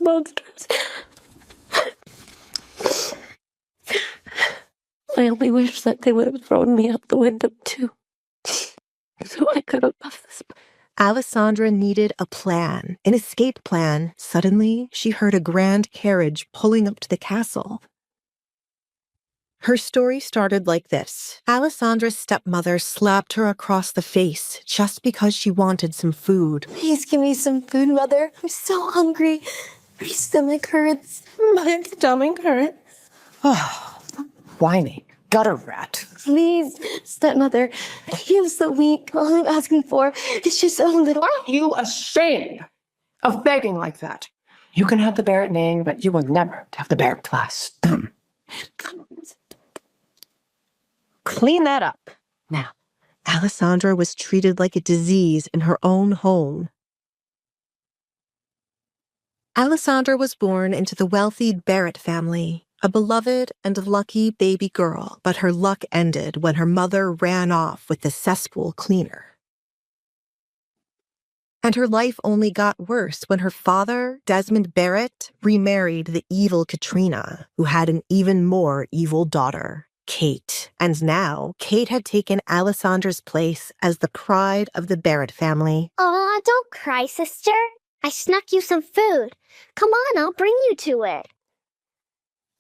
monsters. I only wish that they would have thrown me out the window, too. So I could have left this. Alessandra needed a plan, an escape plan. Suddenly, she heard a grand carriage pulling up to the castle. Her story started like this. Alessandra's stepmother slapped her across the face just because she wanted some food. Please give me some food, Mother. I'm so hungry. My stomach hurts. My stomach hurts. Oh, whiny gutter rat. Please, stepmother. He is so weak. All I'm asking for is just a little. Are you ashamed of begging like that? You can have the Barrett name, but you will never have the Barrett class. Clean that up. Now, Alessandra was treated like a disease in her own home. Alessandra was born into the wealthy Barrett family, a beloved and lucky baby girl, but her luck ended when her mother ran off with the cesspool cleaner. And her life only got worse when her father, Desmond Barrett, remarried the evil Katrina, who had an even more evil daughter, Kate. And now, Kate had taken Alessandra's place as the pride of the Barrett family. Aw, don't cry, sister. I snuck you some food. Come on, I'll bring you to it.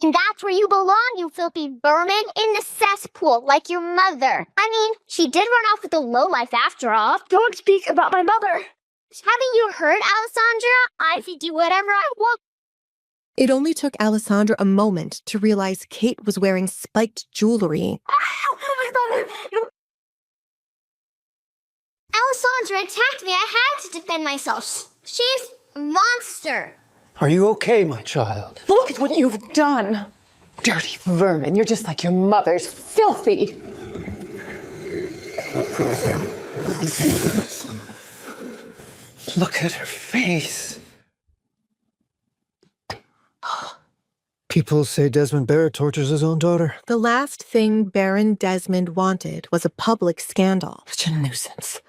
And that's where you belong, you filthy vermin, in the cesspool, like your mother. I mean, she did run off with the lowlife after all. Don't speak about my mother. Haven't you heard, Alessandra? I can do whatever I want. It only took Alessandra a moment to realize Kate was wearing spiked jewelry. Alessandra attacked me. I had to defend myself. She's a monster. Are you okay, my child? look at what you've done. Dirty vermin. You're just like your mother's filthy. Look at her face. People say Desmond Barrett tortures his own daughter. The last thing Baron Desmond wanted was a public scandal. Such a nuisance.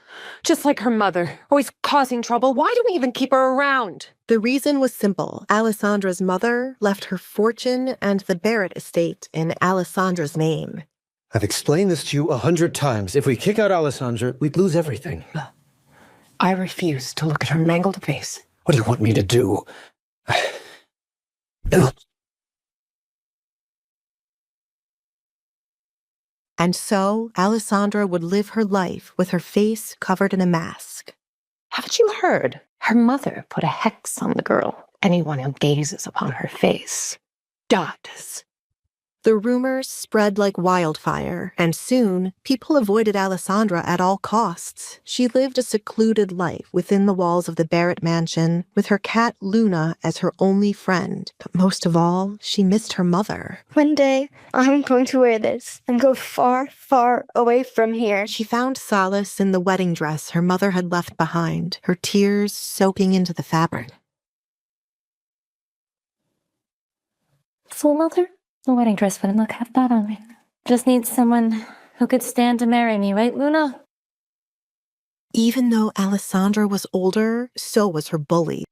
Just like her mother, always causing trouble. Why do we even keep her around? The reason was simple. Alessandra's mother left her fortune and the Barrett estate in Alessandra's name. I've explained this to you 100 times. If we kick out Alessandra, we'd lose everything. I refuse to look at her mangled face. What do you want me to do? And so, Alessandra would live her life with her face covered in a mask. Haven't you heard? Her mother put a hex on the girl. Anyone who gazes upon her face dies. The rumors spread like wildfire, and soon, people avoided Alessandra at all costs. She lived a secluded life within the walls of the Barrett mansion, with her cat Luna as her only friend. But most of all, she missed her mother. One day, I'm going to wear this and go far, far away from here. She found solace in the wedding dress her mother had left behind, her tears soaking into the fabric. So, Mother? The wedding dress wouldn't look half bad on me. Just need someone who could stand to marry me, right, Luna? Even though Alessandra was older, so was her bully.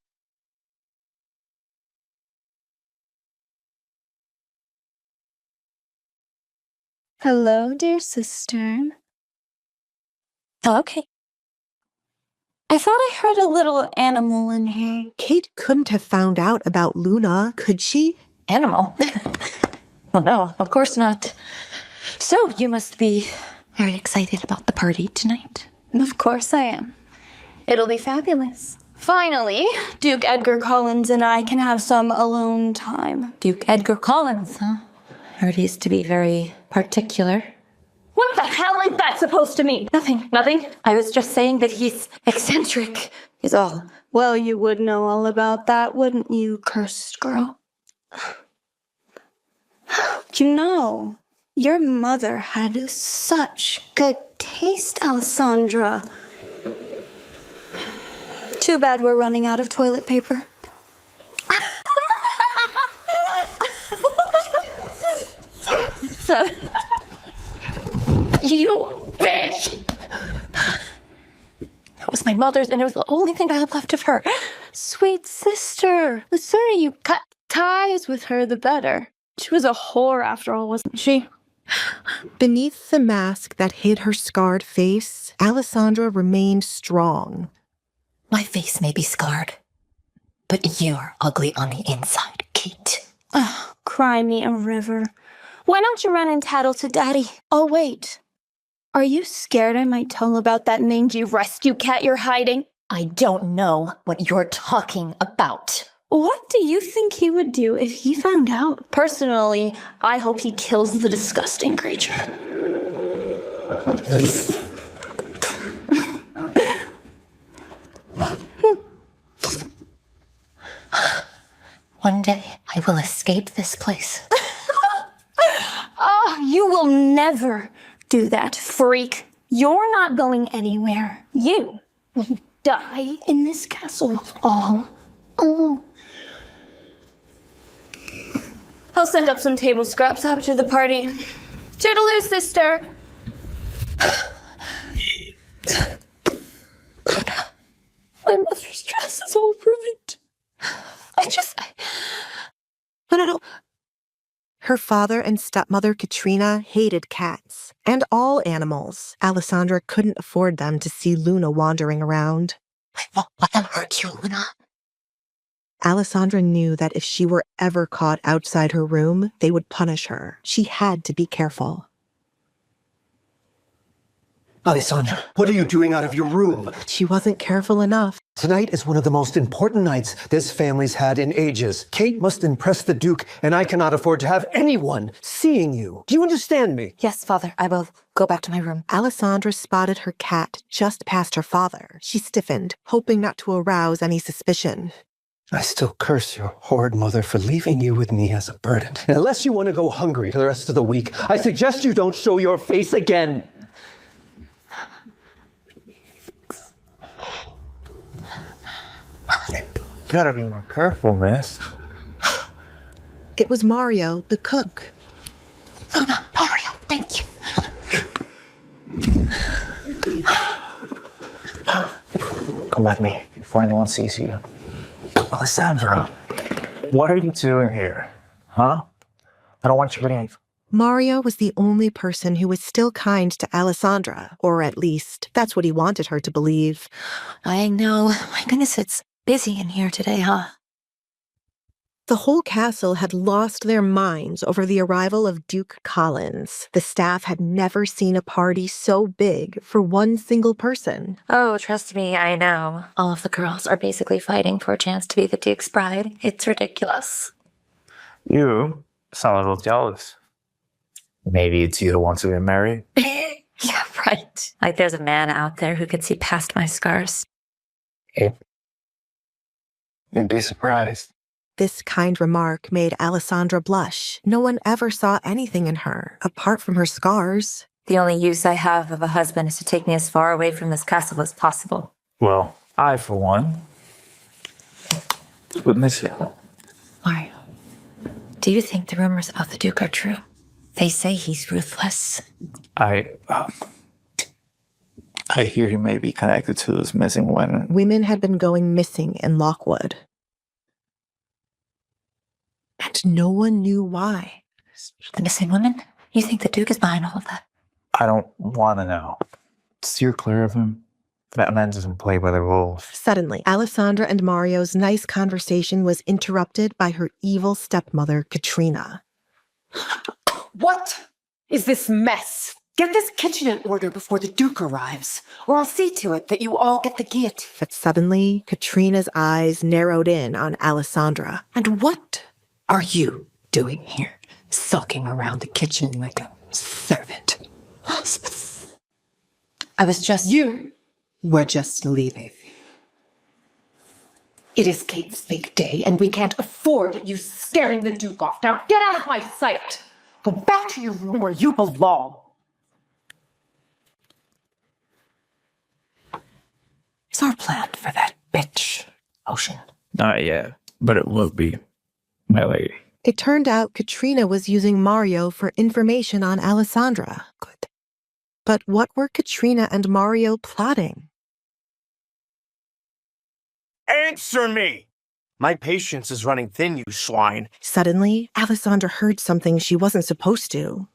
Hello, dear sister. Oh, okay. I thought I heard a little animal in here. Kate couldn't have found out about Luna, could she? Animal? Well, no, of course not. So, you must be very excited about the party tonight. Of course I am. It'll be fabulous. Finally, Duke Edgar Collins and I can have some alone time. Duke Edgar Collins, huh? Heard he's to be very particular. What the hell is that supposed to mean? Nothing. I was just saying that he's eccentric, is all. Well, you would know all about that, wouldn't you, cursed girl? You know, your mother had such good taste, Alessandra. Too bad we're running out of toilet paper. You bitch! That was my mother's, and it was the only thing I had left of her. Sweet sister. The sooner you cut ties with her, the better. She was a whore after all, wasn't she? Beneath the mask that hid her scarred face, Alessandra remained strong. My face may be scarred, but you're ugly on the inside, Kate. Oh, cry me a river. Why don't you run and tattle to Daddy? I'll wait. Are you scared I might tell about that mangy rescue cat you're hiding? I don't know what you're talking about. What do you think he would do if he found out? Personally, I hope he kills the disgusting creature. One day, I will escape this place. Oh, you will never do that, freak. You're not going anywhere. You will die in this castle all alone. I'll send up some table scraps after the party. Toodaloo, sister. My mother's dress is all ruined. No. Her father and stepmother Katrina hated cats and all animals. Alessandra couldn't afford them to see Luna wandering around. I won't let them hurt you, Luna. Alessandra knew that if she were ever caught outside her room, they would punish her. She had to be careful. Alessandra, what are you doing out of your room? She wasn't careful enough. Tonight is one of the most important nights this family's had in ages. Kate must impress the Duke, and I cannot afford to have anyone seeing you. Do you understand me? Yes, Father. I will go back to my room. Alessandra spotted her cat just past her father. She stiffened, hoping not to arouse any suspicion. I still curse your horrid mother for leaving you with me as a burden. And unless you want to go hungry for the rest of the week, I suggest you don't show your face again. Gotta be more careful, miss. It was Mario, the cook. Luna, Mario, thank you. Come at me before anyone sees you. Alessandra, what are you doing here? Huh? I don't want you to leave. Mario was the only person who was still kind to Alessandra, or at least that's what he wanted her to believe. I know. My goodness, it's busy in here today, huh? The whole castle had lost their minds over the arrival of Duke Collins. The staff had never seen a party so big for one single person. Oh, trust me, I know. All of the girls are basically fighting for a chance to be the Duke's bride. It's ridiculous. You sound a little jealous. Maybe it's you that wants to get married? Yeah, right. Like there's a man out there who could see past my scars. You'd be surprised. This kind remark made Alessandra blush. No one ever saw anything in her, apart from her scars. The only use I have of a husband is to take me as far away from this castle as possible. Well, I, for one, would miss you. Mario, do you think the rumors about the Duke are true? They say he's ruthless. I hear he may be connected to this missing woman. Women had been going missing in Lockwood. And no one knew why. The missing women? You think the Duke is behind all of that? I don't want to know. Steer clear of him. That man doesn't play by the rules. Suddenly, Alessandra and Mario's nice conversation was interrupted by her evil stepmother, Katrina. What is this mess? Get this kitchen in order before the Duke arrives, or I'll see to it that you all get the guillotine. But suddenly, Katrina's eyes narrowed in on Alessandra. And what are you doing here, sulking around the kitchen like a servant? You were just leaving. It is Kate's fake day, and we can't afford you scaring the Duke off. Now get out of my sight! Go back to your room where you belong. Is our plan for that bitch, Ocean? Not yet, but it will be, my lady. It turned out Katrina was using Mario for information on Alessandra. Good. But what were Katrina and Mario plotting? Answer me! My patience is running thin, you swine. Suddenly, Alessandra heard something she wasn't supposed to.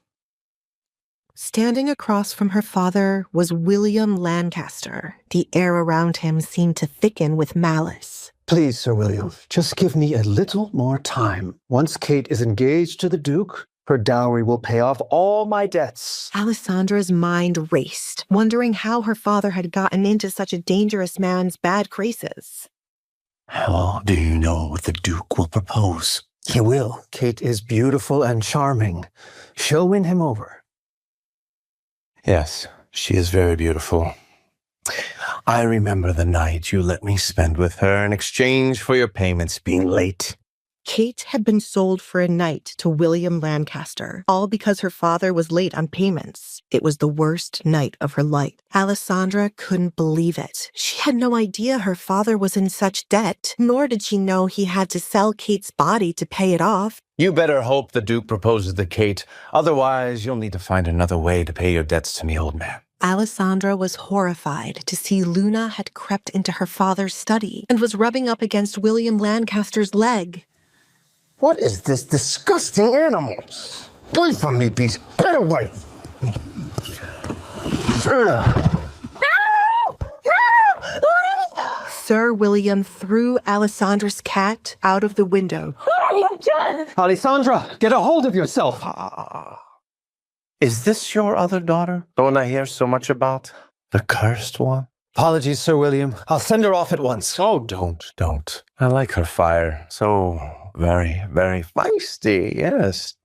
Standing across from her father was William Lancaster. The air around him seemed to thicken with malice. Please, Sir William, just give me a little more time. Once Kate is engaged to the Duke, her dowry will pay off all my debts. Alessandra's mind raced, wondering how her father had gotten into such a dangerous man's bad graces. How do you know what the Duke will propose? He will. Kate is beautiful and charming. She'll win him over. Yes, she is very beautiful. I remember the night you let me spend with her in exchange for your payments being late. Kate had been sold for a night to William Lancaster, all because her father was late on payments. It was the worst night of her life. Alessandra couldn't believe it. She had no idea her father was in such debt, nor did she know he had to sell Kate's body to pay it off. You better hope the Duke proposes to Kate. Otherwise, you'll need to find another way to pay your debts to me, old man. Alessandra was horrified to see Luna had crept into her father's study and was rubbing up against William Lancaster's leg. What is this disgusting animal? Away from me, beast. Get away. Sir William threw Alessandra's cat out of the window. Alessandra, get a hold of yourself. Is this your other daughter? The one I hear so much about? The cursed one? Apologies, Sir William. I'll send her off at once. Oh, don't. I like her fire. So very, very feisty, yes.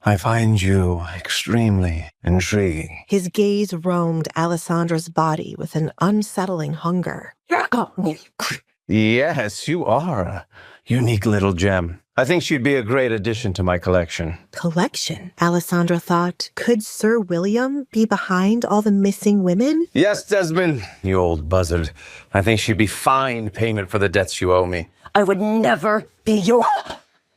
I find you extremely intriguing. His gaze roamed Alessandra's body with an unsettling hunger. Yes, you are a unique little gem. I think she'd be a great addition to my collection. Collection, Alessandra thought. Could Sir William be behind all the missing women? Yes, Desmond, you old buzzard. I think she'd be fine payment for the debts you owe me. I would never be your...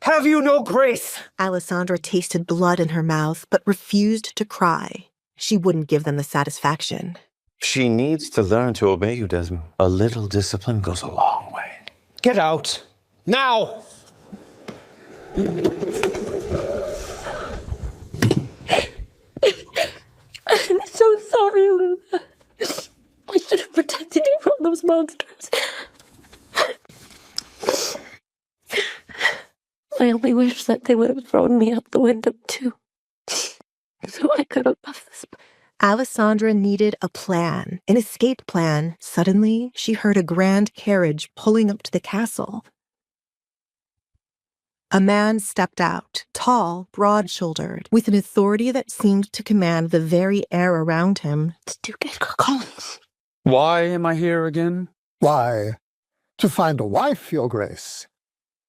Have you no grace? Alessandra tasted blood in her mouth, but refused to cry. She wouldn't give them the satisfaction. She needs to learn to obey you, Desmond. A little discipline goes a long way. Get out. Now! I'm so sorry, Luna. I should have protected you from those monsters. I only wish that they would have thrown me out the window, too. So I could have left this. Alessandra needed a plan, an escape plan. Suddenly, she heard a grand carriage pulling up to the castle. A man stepped out, tall, broad-shouldered, with an authority that seemed to command the very air around him. It's Duke Edgar Collins. Why am I here again? Why, to find a wife, Your Grace.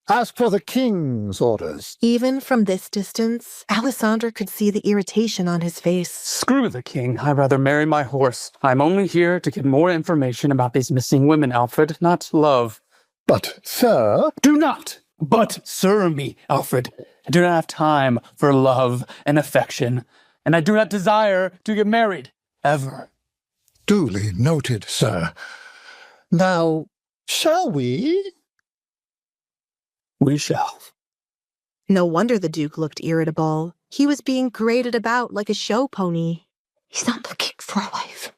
Ask for the king's orders. Even from this distance, Alessandra could see the irritation on his face. Screw the king. I'd rather marry my horse. I'm only here to get more information about these missing women, Alfred, not love. But, sir... Do not but sir me, Alfred. I do not have time for love and affection, and I do not desire to get married, ever. Duly noted, sir. Now, shall we? We shall. No wonder the Duke looked irritable. He was being paraded about like a show pony. He's not looking for a wife.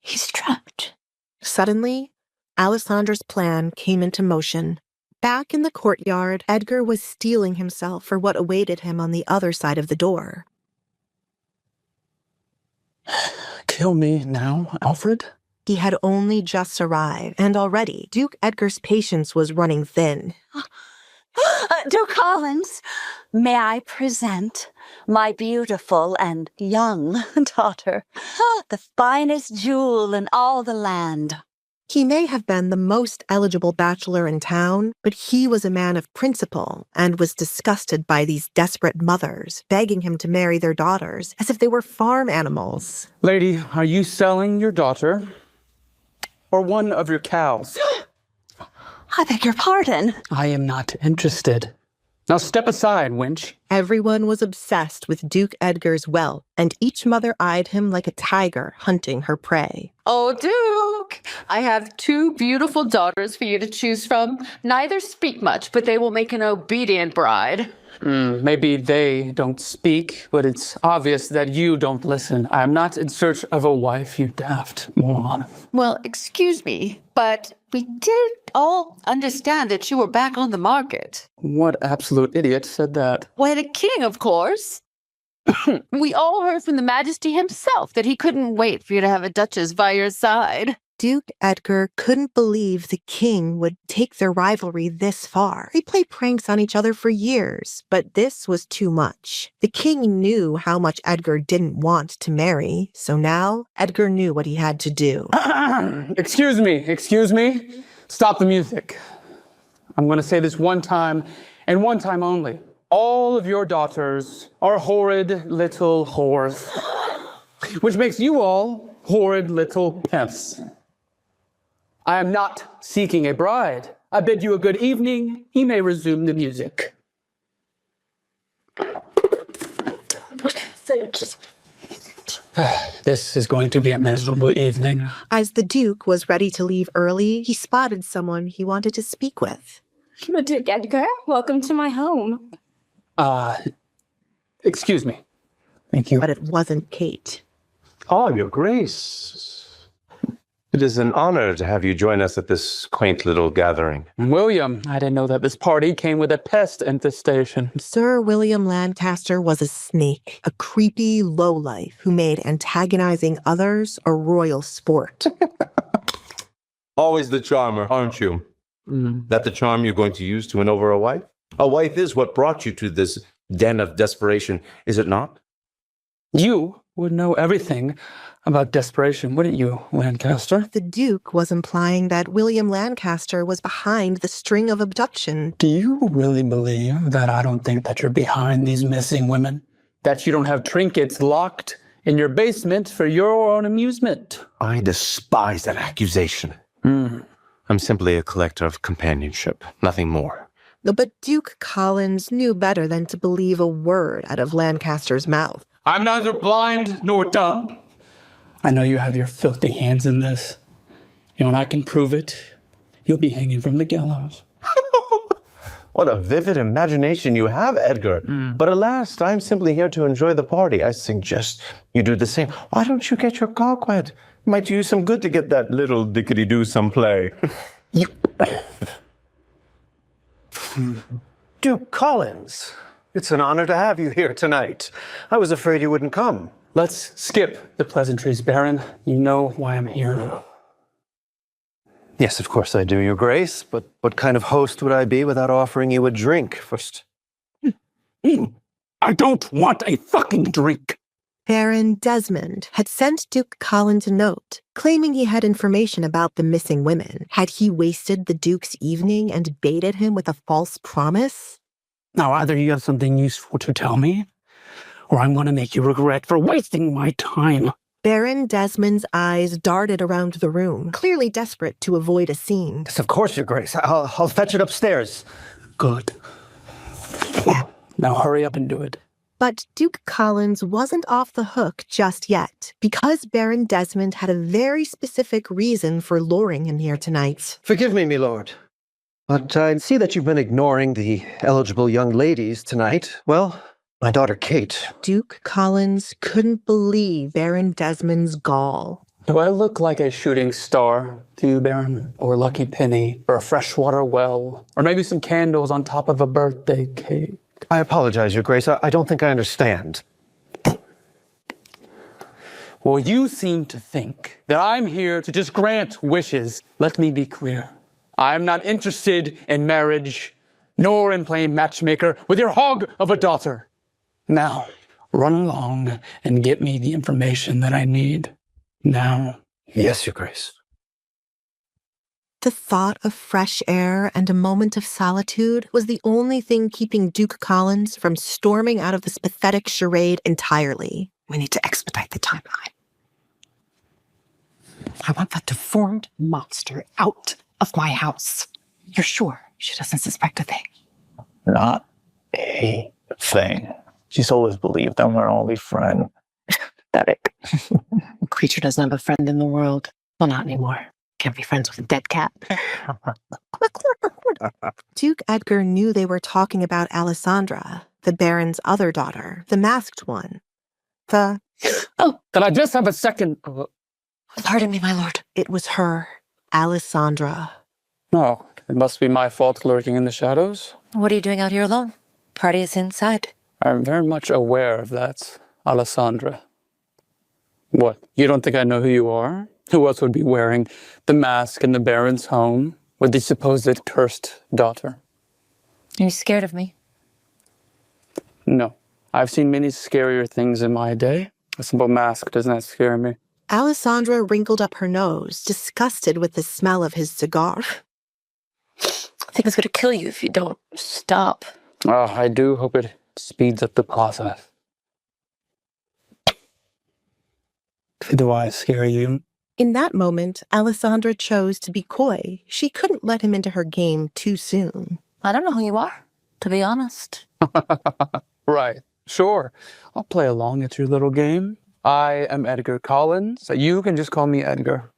He's trapped. Suddenly, Alessandra's plan came into motion. Back in the courtyard, Edgar was steeling himself for what awaited him on the other side of the door. Kill me now, Alfred? He had only just arrived, and already Duke Edgar's patience was running thin. Duke Collins, may I present my beautiful and young daughter, the finest jewel in all the land. He may have been the most eligible bachelor in town, but he was a man of principle and was disgusted by these desperate mothers begging him to marry their daughters as if they were farm animals. Lady, are you selling your daughter or one of your cows? I beg your pardon. I am not interested. Now step aside, wench. Everyone was obsessed with Duke Edgar's wealth, and each mother eyed him like a tiger hunting her prey. Oh, Duke, I have two beautiful daughters for you to choose from. Neither speak much, but they will make an obedient bride. Maybe they don't speak, but it's obvious that you don't listen. I am not in search of a wife, you daft moron. Well, excuse me, but we did all understand that you were back on the market. What absolute idiot said that? Why, the king, of course. We all heard from the Majesty himself that he couldn't wait for you to have a duchess by your side. Duke Edgar couldn't believe the king would take their rivalry this far. They played pranks on each other for years, but this was too much. The king knew how much Edgar didn't want to marry, so now Edgar knew what he had to do. Excuse me. Stop the music. I'm going to say this one time, and one time only. All of your daughters are horrid little whores, which makes you all horrid little pimps. I am not seeking a bride. I bid you a good evening. You may resume the music. This is going to be a miserable evening. As the Duke was ready to leave early, he spotted someone he wanted to speak with. Duke Edgar, welcome to my home. Excuse me. Thank you. But it wasn't Kate. Oh, Your Grace. It is an honor to have you join us at this quaint little gathering. William, I didn't know that this party came with a pest infestation. Sir William Lancaster was a snake, a creepy lowlife who made antagonizing others a royal sport. Always the charmer, aren't you? That the charm you're going to use to win over a wife? A wife is what brought you to this den of desperation, is it not? You would know everything about desperation, wouldn't you, Lancaster? The Duke was implying that William Lancaster was behind the string of abduction. Do you really believe that I don't think that you're behind these missing women? That you don't have trinkets locked in your basement for your own amusement? I despise that accusation. I'm simply a collector of companionship, nothing more. But Duke Collins knew better than to believe a word out of Lancaster's mouth. I'm neither blind nor dumb. I know you have your filthy hands in this. You know, and I can prove it. You'll be hanging from the gallows. What a vivid imagination you have, Edgar. But alas, I'm simply here to enjoy the party. I suggest you do the same. Why don't you get your cock wet? Might do you some good to get that little dickety-do some play. Duke Collins, it's an honor to have you here tonight. I was afraid you wouldn't come. Let's skip the pleasantries, Baron. You know why I'm here. Yes, of course I do, Your Grace. But what kind of host would I be without offering you a drink first? I don't want a fucking drink. Baron Desmond had sent Duke Collins a note, claiming he had information about the missing women. Had he wasted the Duke's evening and baited him with a false promise? Now, either you have something useful to tell me, or I'm going to make you regret for wasting my time. Baron Desmond's eyes darted around the room, clearly desperate to avoid a scene. Yes, of course, Your Grace. I'll fetch it upstairs. Good. Now hurry up and do it. But Duke Collins wasn't off the hook just yet, because Baron Desmond had a very specific reason for luring him here tonight. Forgive me, milord, but I see that you've been ignoring the eligible young ladies tonight. Well, my daughter Kate. Duke Collins couldn't believe Baron Desmond's gall. Do I look like a shooting star to you, Baron? Or a lucky penny? Or a freshwater well? Or maybe some candles on top of a birthday cake? I apologize, Your Grace. I don't think I understand. Well, you seem to think that I'm here to just grant wishes. Let me be clear. I'm not interested in marriage, nor in playing matchmaker with your hog of a daughter. Now, run along and get me the information that I need. Now. Yes, Your Grace. The thought of fresh air and a moment of solitude was the only thing keeping Duke Collins from storming out of this pathetic charade entirely. We need to expedite the timeline. I want that deformed monster out of my house. You're sure she doesn't suspect a thing? Not a thing. She's always believed I'm her only friend. Pathetic. Creature doesn't have a friend in the world. Well, not anymore. Can't be friends with a dead cat. Duke Edgar knew they were talking about Alessandra, the Baron's other daughter, the masked one. Oh, can I just have a second? Pardon me, my lord. It was her, Alessandra. No, it must be my fault lurking in the shadows. What are you doing out here alone? Party is inside. I'm very much aware of that, Alessandra. What, you don't think I know who you are? Who else would be wearing the mask in the Baron's home with the supposed cursed daughter? Are you scared of me? No. I've seen many scarier things in my day. A simple mask does not scare me. Alessandra wrinkled up her nose, disgusted with the smell of his cigar. I think it's going to kill you if you don't stop. Oh, I do hope it speeds up the process. Do I scare you? In that moment, Alessandra chose to be coy. She couldn't let him into her game too soon. I don't know who you are, to be honest. Right. Sure. I'll play along at your little game. I am Edgar Collins. You can just call me Edgar.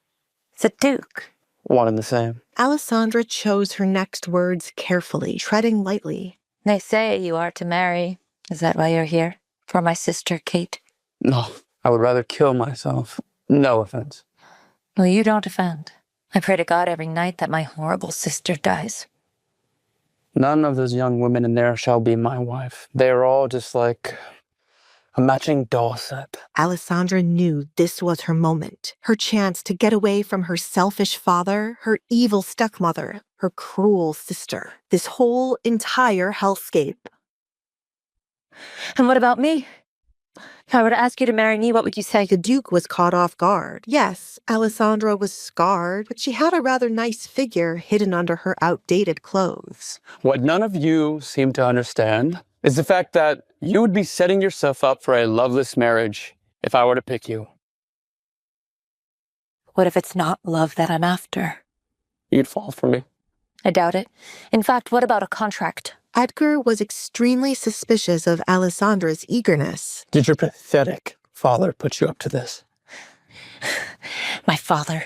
The Duke. One and the same. Alessandra chose her next words carefully, treading lightly. They say you are to marry. Is that why you're here? For my sister, Kate? No, I would rather kill myself. No offense. Well, you don't offend. I pray to God every night that my horrible sister dies. None of those young women in there shall be my wife. They are all just like a matching doll set. Alessandra knew this was her moment, her chance to get away from her selfish father, her evil stepmother, her cruel sister, this whole entire hellscape. And what about me? If I were to ask you to marry me, what would you say? The Duke was caught off guard. Yes, Alessandra was scarred, but she had a rather nice figure hidden under her outdated clothes. What none of you seem to understand is the fact that you would be setting yourself up for a loveless marriage if I were to pick you. What if it's not love that I'm after? You'd fall for me. I doubt it. In fact, what about a contract? Edgar was extremely suspicious of Alessandra's eagerness. Did your pathetic father put you up to this? My father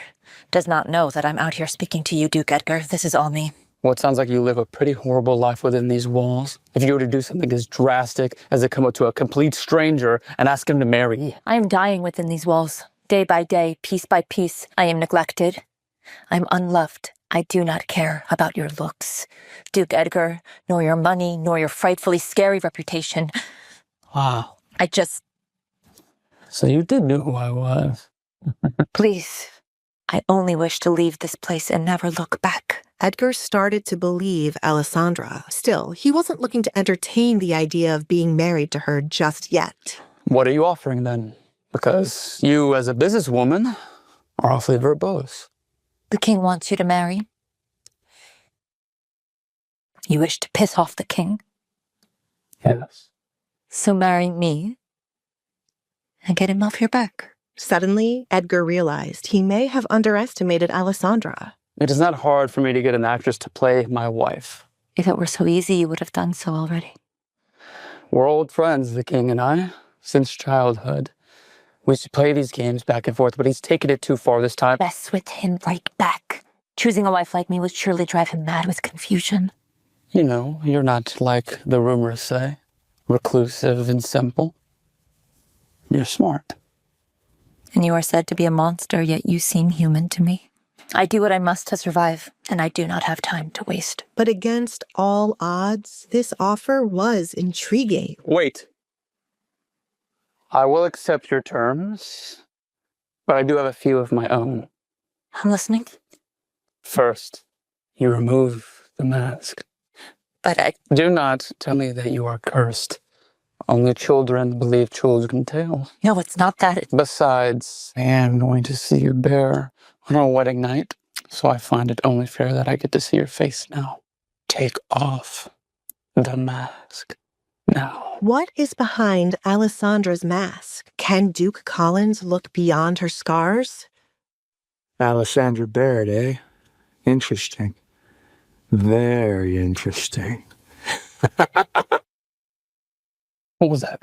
does not know that I'm out here speaking to you, Duke Edgar. This is all me. Well, it sounds like you live a pretty horrible life within these walls. If you were to do something as drastic as to come up to a complete stranger and ask him to marry. I am dying within these walls. Day by day, piece by piece, I am neglected. I'm unloved. I do not care about your looks, Duke Edgar, nor your money, nor your frightfully scary reputation. Wow. I just... So you did know who I was. Please, I only wish to leave this place and never look back. Edgar started to believe Alessandra. Still, he wasn't looking to entertain the idea of being married to her just yet. What are you offering then? Because you, as a businesswoman, are awfully verbose. The king wants you to marry. You wish to piss off the king? Yes. So marry me and get him off your back. Suddenly, Edgar realized he may have underestimated Alessandra. It is not hard for me to get an actress to play my wife. If it were so easy, you would have done so already. We're old friends, the king and I, since childhood. We used to play these games back and forth, but he's taken it too far this time. Mess with him right back. Choosing a wife like me would surely drive him mad with confusion. You know, you're not like the rumors say, reclusive and simple. You're smart. And you are said to be a monster, yet you seem human to me. I do what I must to survive, and I do not have time to waste. But against all odds, this offer was intriguing. Wait. I will accept your terms, but I do have a few of my own. I'm listening. First, you remove the mask. But I... Do not tell me that you are cursed. Only children believe children's tales. No, it's not that. Besides, I am going to see you bare on our wedding night, so I find it only fair that I get to see your face now. Take off the mask now. What is behind Alessandra's mask? Can Duke Collins look beyond her scars? Alessandra Baird, eh? Interesting. Very interesting. What was that?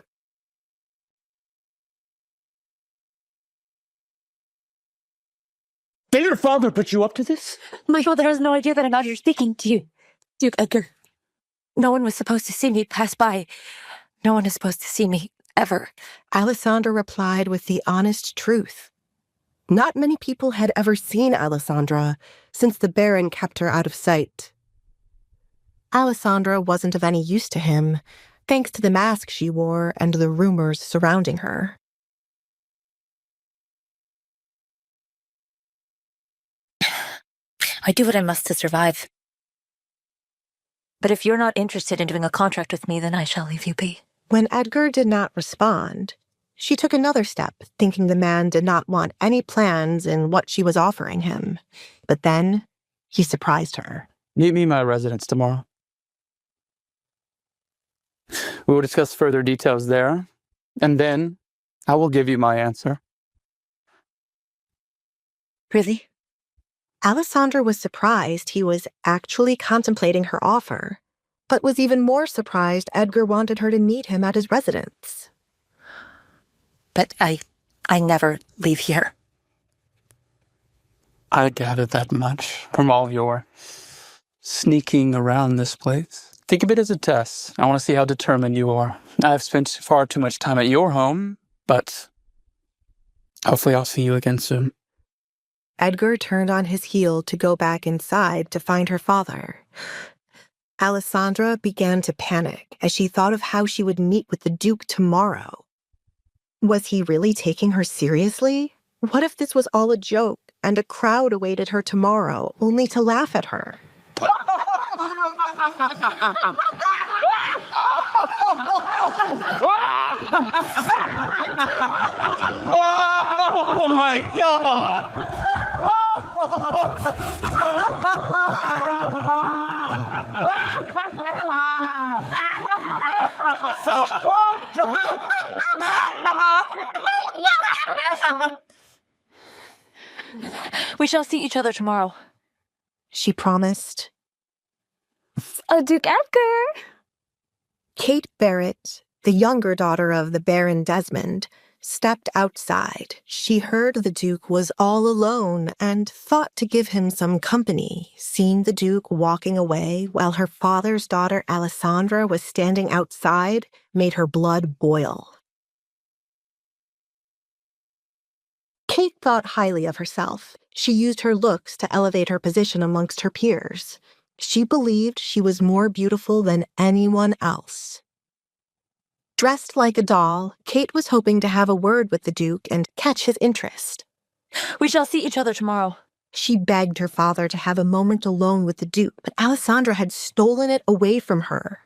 Did your father put you up to this? My father has no idea that I'm out here speaking to you, Duke Edgar. No one was supposed to see me pass by. No one is supposed to see me, ever. Alessandra replied with the honest truth. Not many people had ever seen Alessandra since the Baron kept her out of sight. Alessandra wasn't of any use to him, thanks to the mask she wore and the rumors surrounding her. I do what I must to survive. But if you're not interested in doing a contract with me, then I shall leave you be. When Edgar did not respond, she took another step, thinking the man did not want any plans in what she was offering him. But then, he surprised her. Meet me in my residence tomorrow. We will discuss further details there, and then I will give you my answer. Really? Alessandra was surprised he was actually contemplating her offer, but was even more surprised Edgar wanted her to meet him at his residence. But I never leave here. I gathered that much from all your sneaking around this place. Think of it as a test. I want to see how determined you are. I've spent far too much time at your home, but hopefully I'll see you again soon. Edgar turned on his heel to go back inside to find her father. Alessandra began to panic as she thought of how she would meet with the Duke tomorrow. Was he really taking her seriously? What if this was all a joke and a crowd awaited her tomorrow only to laugh at her? Oh my God! We shall see each other tomorrow. She promised. Duke Edgar! Kate Barrett, the younger daughter of the Baron Desmond, stepped outside. She heard the Duke was all alone and thought to give him some company. Seeing the Duke walking away while her father's daughter Alessandra was standing outside made her blood boil. Kate thought highly of herself. She used her looks to elevate her position amongst her peers. She believed she was more beautiful than anyone else. Dressed like a doll, Kate was hoping to have a word with the Duke and catch his interest. We shall see each other tomorrow. She begged her father to have a moment alone with the Duke, but Alessandra had stolen it away from her.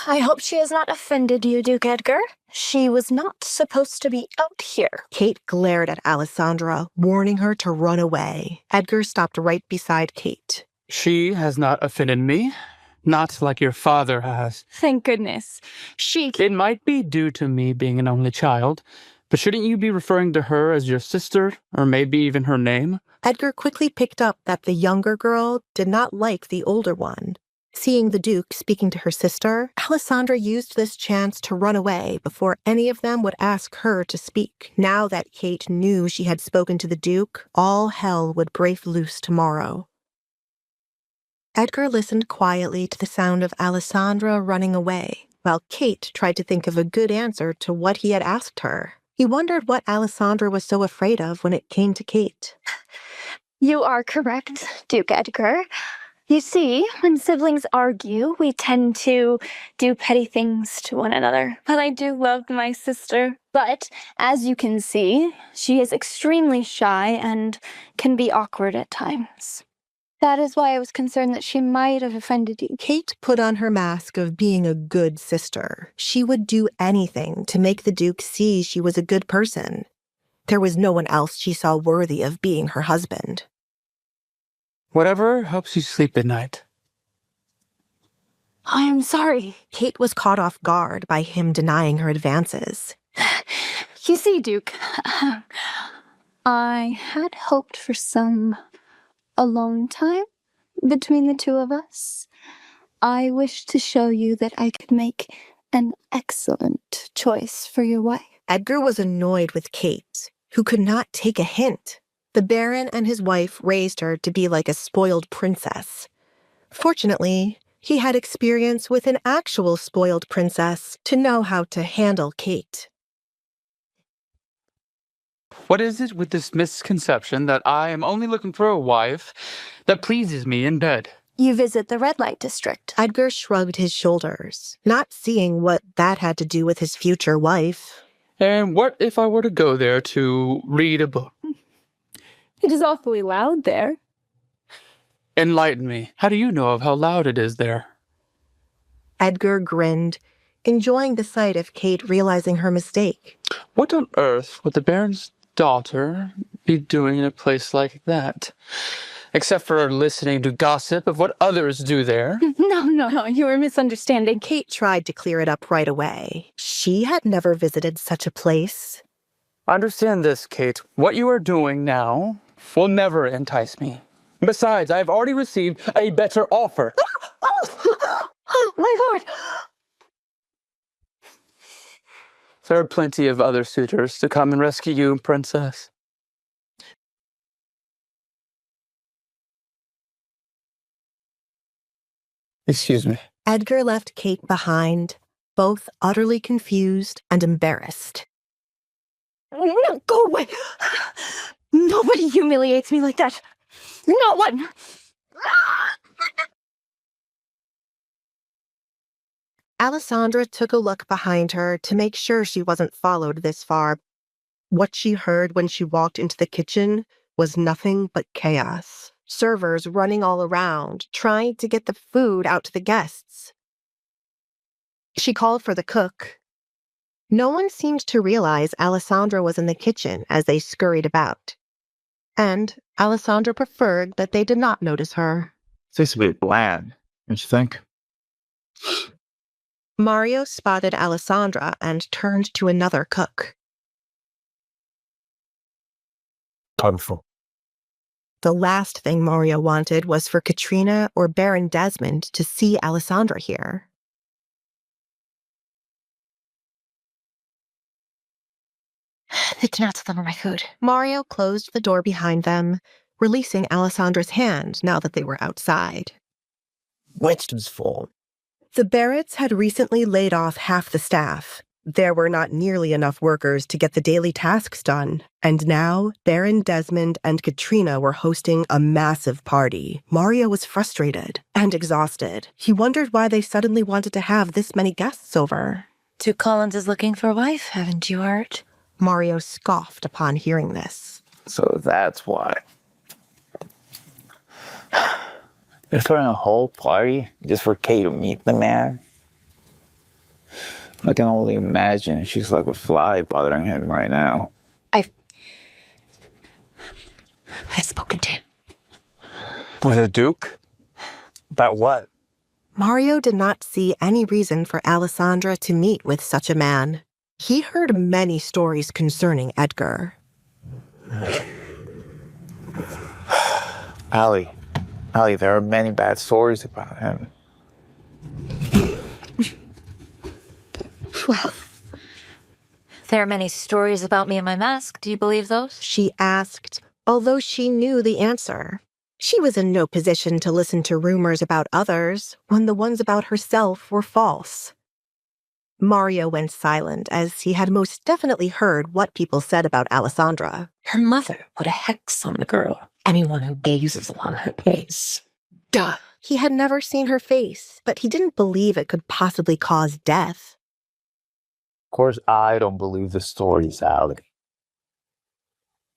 I hope she has not offended you, Duke Edgar. She was not supposed to be out here. Kate glared at Alessandra, warning her to run away. Edgar stopped right beside Kate. She has not offended me. Not like your father has. Thank goodness. It might be due to me being an only child, but shouldn't you be referring to her as your sister, or maybe even her name? Edgar quickly picked up that the younger girl did not like the older one. Seeing the Duke speaking to her sister, Alessandra used this chance to run away before any of them would ask her to speak. Now that Kate knew she had spoken to the Duke, all hell would break loose tomorrow. Edgar listened quietly to the sound of Alessandra running away, while Kate tried to think of a good answer to what he had asked her. He wondered what Alessandra was so afraid of when it came to Kate. You are correct, Duke Edgar. You see, when siblings argue, we tend to do petty things to one another. But I do love my sister. But, as you can see, she is extremely shy and can be awkward at times. That is why I was concerned that she might have offended you. Kate put on her mask of being a good sister. She would do anything to make the Duke see she was a good person. There was no one else she saw worthy of being her husband. Whatever helps you sleep at night. I am sorry. Kate was caught off guard by him denying her advances. You see, Duke, I had hoped for some alone time between the two of us. I wish to show you that I could make an excellent choice for your wife. Edgar was annoyed with Kate, who could not take a hint. The Baron and his wife raised her to be like a spoiled princess. Fortunately, he had experience with an actual spoiled princess to know how to handle Kate. What is it with this misconception that I am only looking for a wife that pleases me in bed? You visit the red light district. Edgar shrugged his shoulders, not seeing what that had to do with his future wife. And what if I were to go there to read a book? It is awfully loud there. Enlighten me. How do you know of how loud it is there? Edgar grinned, enjoying the sight of Kate realizing her mistake. What on earth would the Baron's daughter be doing in a place like that? Except for listening to gossip of what others do there. No, you are misunderstanding. Kate tried to clear it up right away. She had never visited such a place. Understand this, Kate. What you are doing now will never entice me. Besides, I have already received a better offer. Oh, my lord! There are plenty of other suitors to come and rescue you, princess. Excuse me. Edgar left Kate behind, both utterly confused and embarrassed. No, go away! Nobody humiliates me like that. No one! Alessandra took a look behind her to make sure she wasn't followed this far. What she heard when she walked into the kitchen was nothing but chaos. Servers running all around, trying to get the food out to the guests. She called for the cook. No one seemed to realize Alessandra was in the kitchen as they scurried about. And Alessandra preferred that they did not notice her. Tastes a bit bland, don't you think? Mario spotted Alessandra and turned to another cook. Colorful. The last thing Mario wanted was for Katrina or Baron Desmond to see Alessandra here. They did not deliver my food. Mario closed the door behind them, releasing Alessandra's hand now that they were outside. Wedge's fault. The Barretts had recently laid off half the staff. There were not nearly enough workers to get the daily tasks done, and now Baron Desmond and Katrina were hosting a massive party. Mario was frustrated and exhausted. He wondered why they suddenly wanted to have this many guests over. Duke Collins is looking for a wife, haven't you heard? Mario scoffed upon hearing this. So that's why. They're throwing a whole party just for Kate to meet the man. I can only imagine she's like a fly bothering him right now. I've spoken to him. With a duke? About what? Mario did not see any reason for Alessandra to meet with such a man. He heard many stories concerning Edgar. Allie, there are many bad stories about him. Well, there are many stories about me and my mask. Do you believe those? She asked, although she knew the answer. She was in no position to listen to rumors about others when the ones about herself were false. Mario went silent as he had most definitely heard what people said about Alessandra. Her mother put a hex on the girl. Anyone who gazes on her face. Duh. He had never seen her face, but he didn't believe it could possibly cause death. Of course, I don't believe the stories, Allie.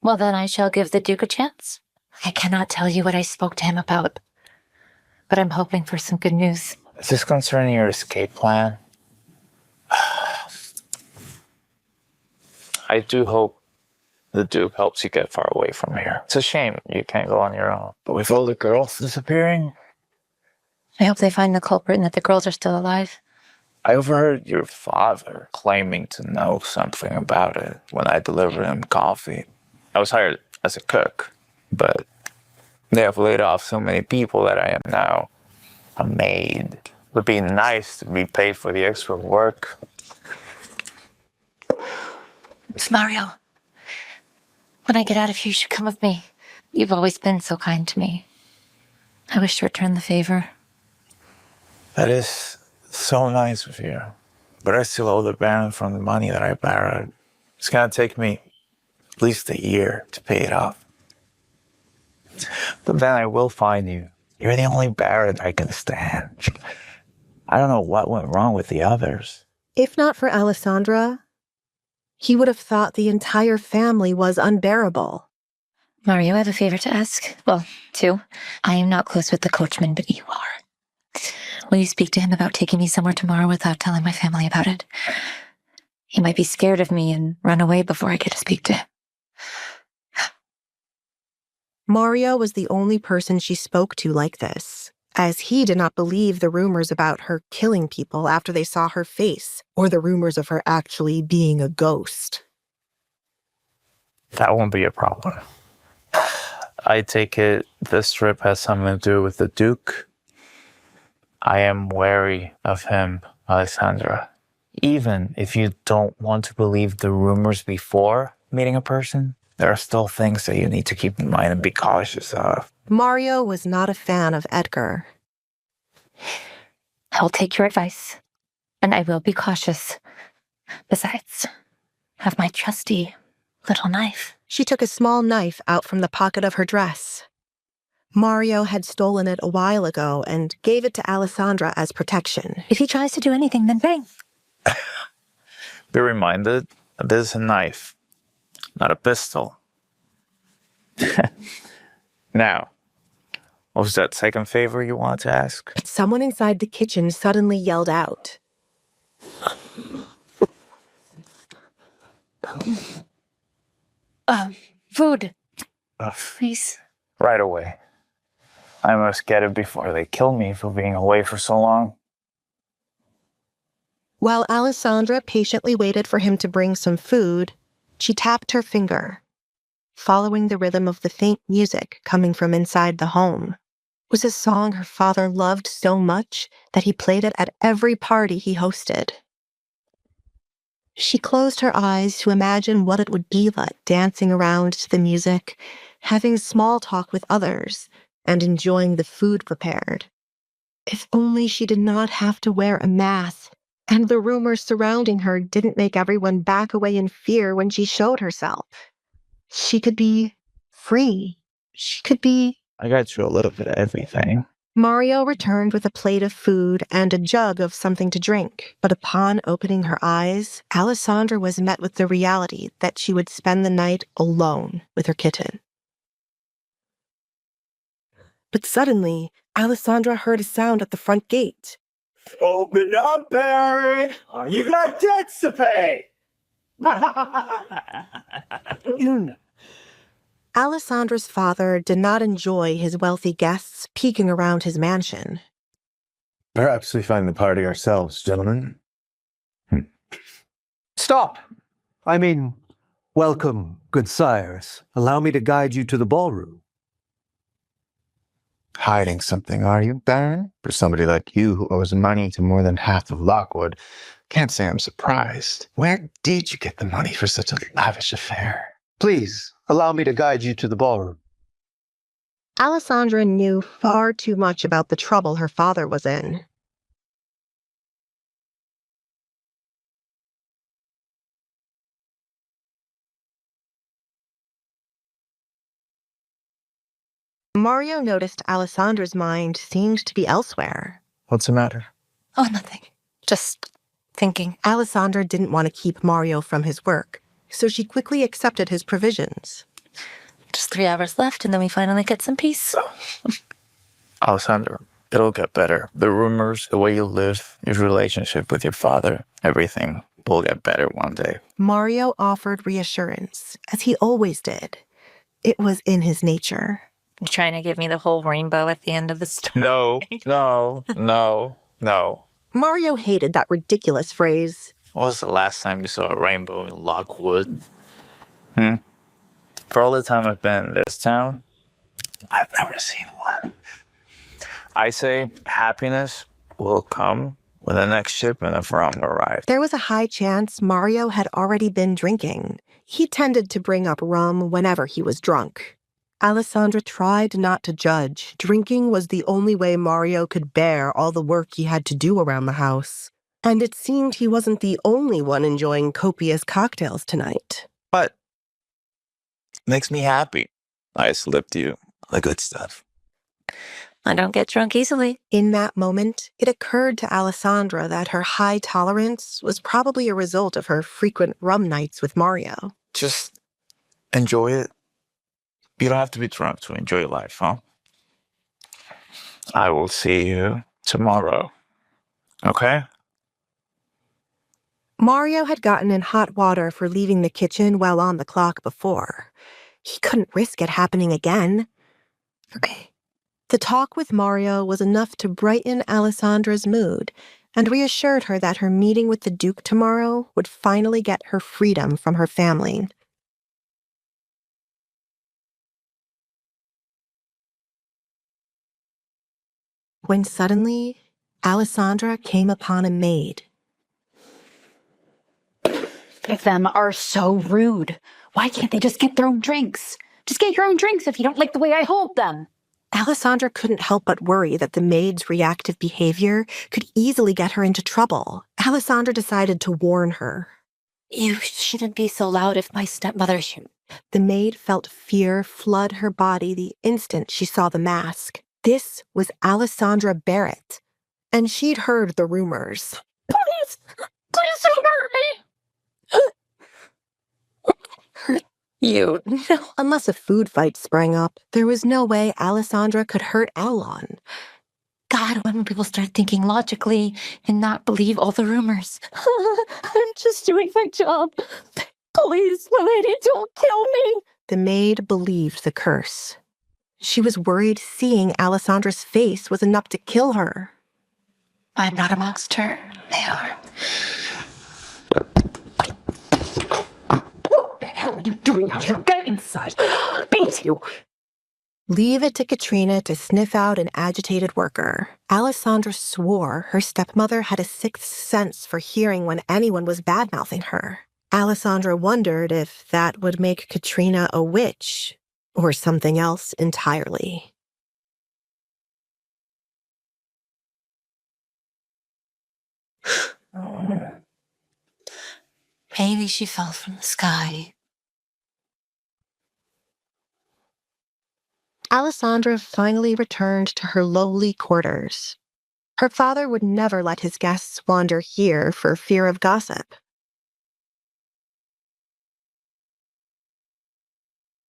Well, then I shall give the Duke a chance. I cannot tell you what I spoke to him about, but I'm hoping for some good news. Is this concerning your escape plan? I do hope the Duke helps you get far away from here. It's a shame you can't go on your own. But with all the girls disappearing... I hope they find the culprit and that the girls are still alive. I overheard your father claiming to know something about it when I delivered him coffee. I was hired as a cook, but they have laid off so many people that I am now a maid. It would be nice to be paid for the extra work. It's Mario. When I get out of here, you should come with me. You've always been so kind to me. I wish to return the favor. That is so nice of you. But I still owe the Baron from the money that I borrowed. It's gonna take me at least a year to pay it off. But then I will find you. You're the only Baron I can stand. I don't know what went wrong with the others. If not for Alessandra, he would have thought the entire family was unbearable. Mario, I have a favor to ask. Well, two. I am not close with the coachman, but you are. Will you speak to him about taking me somewhere tomorrow without telling my family about it? He might be scared of me and run away before I get to speak to him. Mario was the only person she spoke to like this, as he did not believe the rumors about her killing people after they saw her face, or the rumors of her actually being a ghost. That won't be a problem. I take it this trip has something to do with the Duke. I am wary of him, Alessandra. Even if you don't want to believe the rumors before meeting a person, there are still things that you need to keep in mind and be cautious of. Mario was not a fan of Edgar. I will take your advice, and I will be cautious. Besides, I have my trusty little knife. She took a small knife out from the pocket of her dress. Mario had stolen it a while ago and gave it to Alessandra as protection. If he tries to do anything, then bang. Be reminded, this is a knife, not a pistol. Now, what was that second favor you wanted to ask? Someone inside the kitchen suddenly yelled out. Food. Please. Right away. I must get it before they kill me for being away for so long. While Alessandra patiently waited for him to bring some food, she tapped her finger, following the rhythm of the faint music coming from inside the home. It was a song her father loved so much that he played it at every party he hosted. She closed her eyes to imagine what it would be like dancing around to the music, having small talk with others, and enjoying the food prepared. If only she did not have to wear a mask, and the rumors surrounding her didn't make everyone back away in fear when she showed herself. She could be free. She could be... I got you a little bit of everything. Mario returned with a plate of food and a jug of something to drink. But upon opening her eyes, Alessandra was met with the reality that she would spend the night alone with her kitten. But suddenly, Alessandra heard a sound at the front gate. Open up, Barry! You got debts to pay! Alessandra's father did not enjoy his wealthy guests peeking around his mansion. Perhaps we find the party ourselves, gentlemen. Stop! I mean, welcome, good sires. Allow me to guide you to the ballroom. Hiding something, are you, Baron? For somebody like you who owes money to more than half of Lockwood, can't say I'm surprised. Where did you get the money for such a lavish affair? Please, allow me to guide you to the ballroom. Alessandra knew far too much about the trouble her father was in. Mario noticed Alessandra's mind seemed to be elsewhere. What's the matter? Oh, nothing. Just thinking. Alessandra didn't want to keep Mario from his work, so she quickly accepted his provisions. Just 3 hours left, and then we finally get some peace. Alessandra, it'll get better. The rumors, the way you live, your relationship with your father, everything will get better one day. Mario offered reassurance, as he always did. It was in his nature. You're trying to give me the whole rainbow at the end of the story. No. Mario hated that ridiculous phrase. When was the last time you saw a rainbow in Lockwood? For all the time I've been in this town, I've never seen one. I say happiness will come when the next shipment of rum arrived. There was a high chance Mario had already been drinking. He tended to bring up rum whenever he was drunk. Alessandra tried not to judge. Drinking was the only way Mario could bear all the work he had to do around the house. And it seemed he wasn't the only one enjoying copious cocktails tonight. But makes me happy. I slipped you the good stuff. I don't get drunk easily. In that moment, it occurred to Alessandra that her high tolerance was probably a result of her frequent rum nights with Mario. Just enjoy it. You don't have to be drunk to enjoy life, huh? I will see you tomorrow. Okay? Mario had gotten in hot water for leaving the kitchen well on the clock before. He couldn't risk it happening again. Okay. The talk with Mario was enough to brighten Alessandra's mood and reassured her that her meeting with the Duke tomorrow would finally get her freedom from her family. When suddenly, Alessandra came upon a maid. Them are so rude. Why can't they just get their own drinks? Just get your own drinks if you don't like the way I hold them. Alessandra couldn't help but worry that the maid's reactive behavior could easily get her into trouble. Alessandra decided to warn her. You shouldn't be so loud if my stepmother should. The maid felt fear flood her body the instant she saw the mask. This was Alessandra Barrett, and she'd heard the rumors. Please don't hurt me. Hurt you? No. Unless a food fight sprang up, there was no way Alessandra could hurt Aulon. God, when will people start thinking logically and not believe all the rumors? I'm just doing my job. Please, lady, don't kill me. The maid believed the curse. She was worried seeing Alessandra's face was enough to kill her. I'm not a monster. They are. What the hell are you doing out here? Get inside. Beat you. Leave it to Katrina to sniff out an agitated worker. Alessandra swore her stepmother had a sixth sense for hearing when anyone was bad-mouthing her. Alessandra wondered if that would make Katrina a witch or something else entirely. Maybe she fell from the sky. Alessandra finally returned to her lowly quarters. Her father would never let his guests wander here for fear of gossip.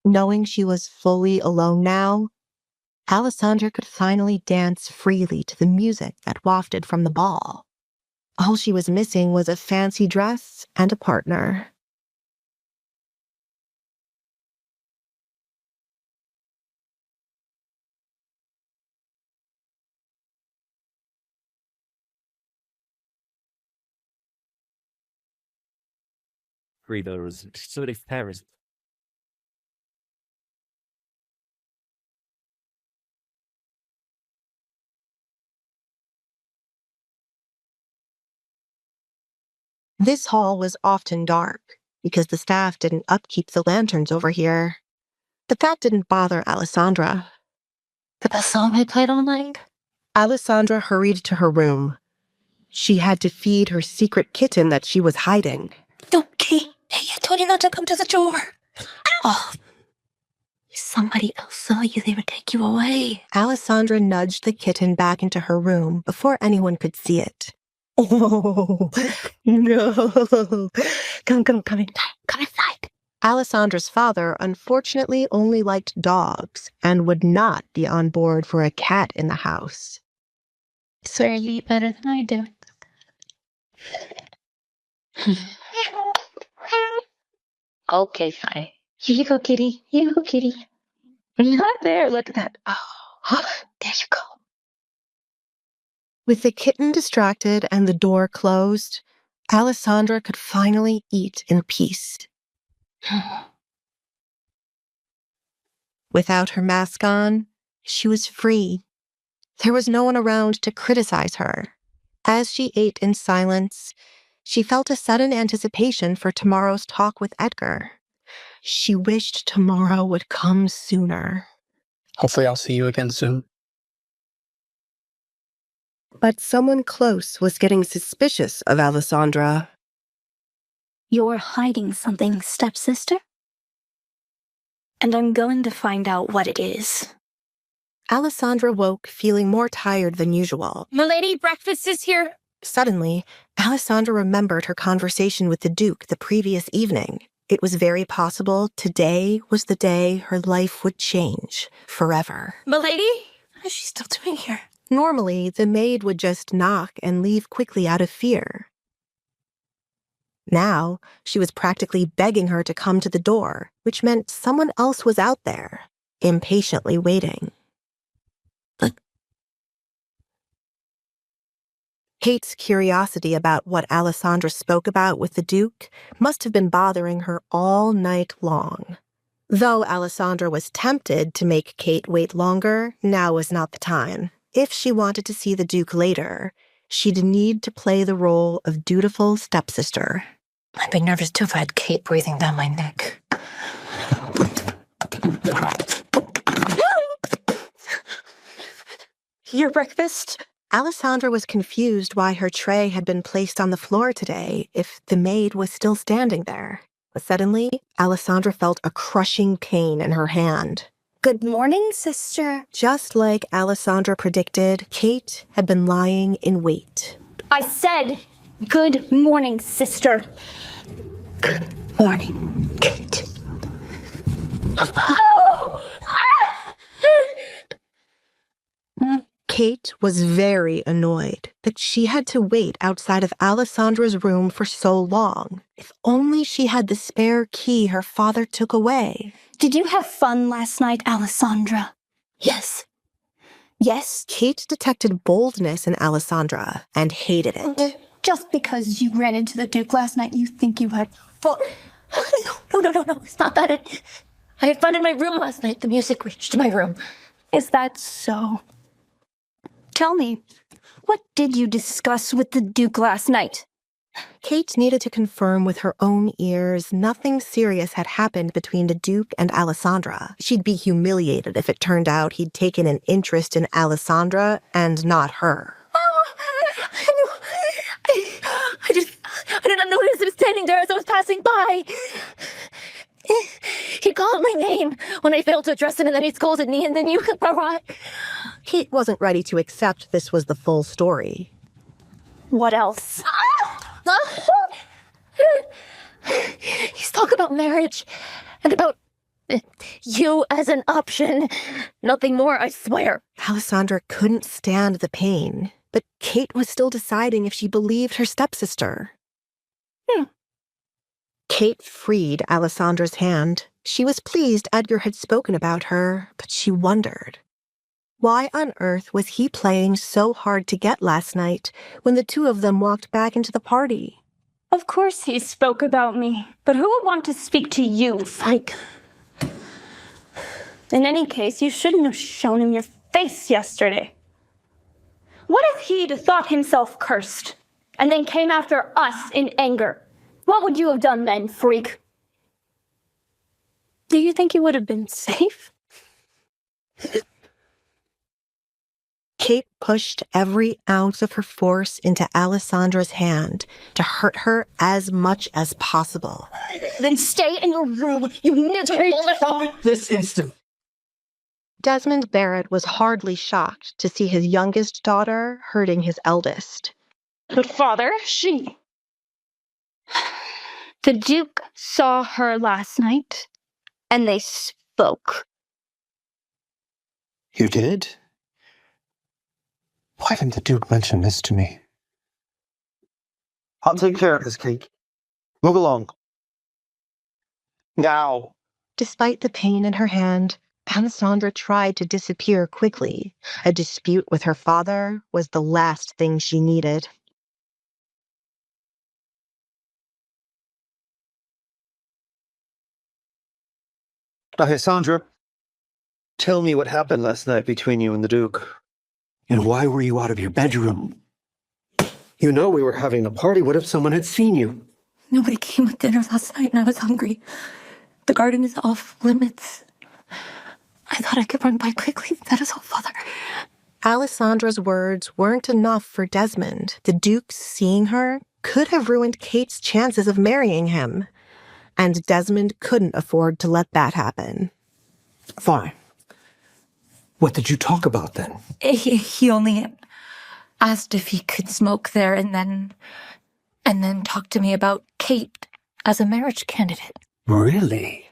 Knowing she was fully alone now, Alessandra could finally dance freely to the music that wafted from the ball. All she was missing was a fancy dress and a partner. Readers, so they Paris. This hall was often dark because the staff didn't upkeep the lanterns over here. But that didn't bother Alessandra. The best song I played all night? Alessandra hurried to her room. She had to feed her secret kitten that she was hiding. Don't, Kitty. Hey, I told you not to come to the door. Oh. If somebody else saw you, they would take you away. Alessandra nudged the kitten back into her room before anyone could see it. Oh, no. Come inside. Alessandra's father unfortunately only liked dogs and would not be on board for a cat in the house. I swear you eat better than I do. Okay, fine. Here you go, kitty. Here you go, kitty. You're not there. Look at that. Oh, there you go. With the kitten distracted and the door closed, Alessandra could finally eat in peace. Without her mask on, she was free. There was no one around to criticize her, As she ate in silence, she felt a sudden anticipation for tomorrow's talk with Edgar. She wished tomorrow would come sooner. Hopefully I'll see you again soon. But someone close was getting suspicious of Alessandra. You're hiding something, stepsister? And I'm going to find out what it is. Alessandra woke, feeling more tired than usual. Milady, breakfast is here. Suddenly, Alessandra remembered her conversation with the Duke the previous evening. It was very possible today was the day her life would change forever. Milady? What is she still doing here? Normally, the maid would just knock and leave quickly out of fear. Now, she was practically begging her to come to the door, which meant someone else was out there, impatiently waiting. Kate's curiosity about what Alessandra spoke about with the Duke must have been bothering her all night long. Though Alessandra was tempted to make Kate wait longer, now was not the time. If she wanted to see the Duke later, she'd need to play the role of dutiful stepsister. I'd be nervous too if I had Kate breathing down my neck. Your breakfast? Alessandra was confused why her tray had been placed on the floor today if the maid was still standing there. But suddenly, Alessandra felt a crushing pain in her hand. Good morning, sister. Just like Alessandra predicted, Kate had been lying in wait. I said, good morning, sister. Good morning, Kate. Kate was very annoyed that she had to wait outside of Alessandra's room for so long. If only she had the spare key her father took away. Did you have fun last night, Alessandra? Yes. Yes? Kate detected boldness in Alessandra and hated it. Just because you ran into the Duke last night, you think you had fun? No, it's not that. I had fun in my room last night. The music reached my room. Is that so? Tell me, what did you discuss with the Duke last night? Kate needed to confirm with her own ears nothing serious had happened between the Duke and Alessandra. She'd be humiliated if it turned out he'd taken an interest in Alessandra and not her. I did not notice he was standing there as I was passing by. He called my name when I failed to address him, and then he scolded me, and then you arrived. Kate wasn't ready to accept this was the full story. What else? He's talking about marriage and about you as an option. Nothing more, I swear. Alessandra couldn't stand the pain, but Kate was still deciding if she believed her stepsister. Kate freed Alessandra's hand. She was pleased Edgar had spoken about her, but she wondered. Why on earth was he playing so hard to get last night when the two of them walked back into the party? Of course he spoke about me, but who would want to speak to you, Frank? In any case, you shouldn't have shown him your face yesterday. What if he'd thought himself cursed, and then came after us in anger? What would you have done then, freak? Do you think you would have been safe? Kate pushed every ounce of her force into Alessandra's hand to hurt her as much as possible. Then stay in your room, you miserable. This instant. Desmond Barrett was hardly shocked to see his youngest daughter hurting his eldest. But father, she... The Duke saw her last night, and they spoke. You did? Why didn't the Duke mention this to me? I'll take care of this, Kate. Move along. Now. Despite the pain in her hand, Alessandra tried to disappear quickly. A dispute with her father was the last thing she needed. Alessandra, tell me what happened last night between you and the Duke. And why were you out of your bedroom? You know we were having a party. What if someone had seen you? Nobody came with dinner last night and I was hungry. The garden is off limits. I thought I could run by quickly. That is all, Father. Alessandra's words weren't enough for Desmond. The Duke seeing her could have ruined Kate's chances of marrying him. And Desmond couldn't afford to let that happen. Fine. What did you talk about then? He only asked if he could smoke there and then talk to me about Kate as a marriage candidate. Really?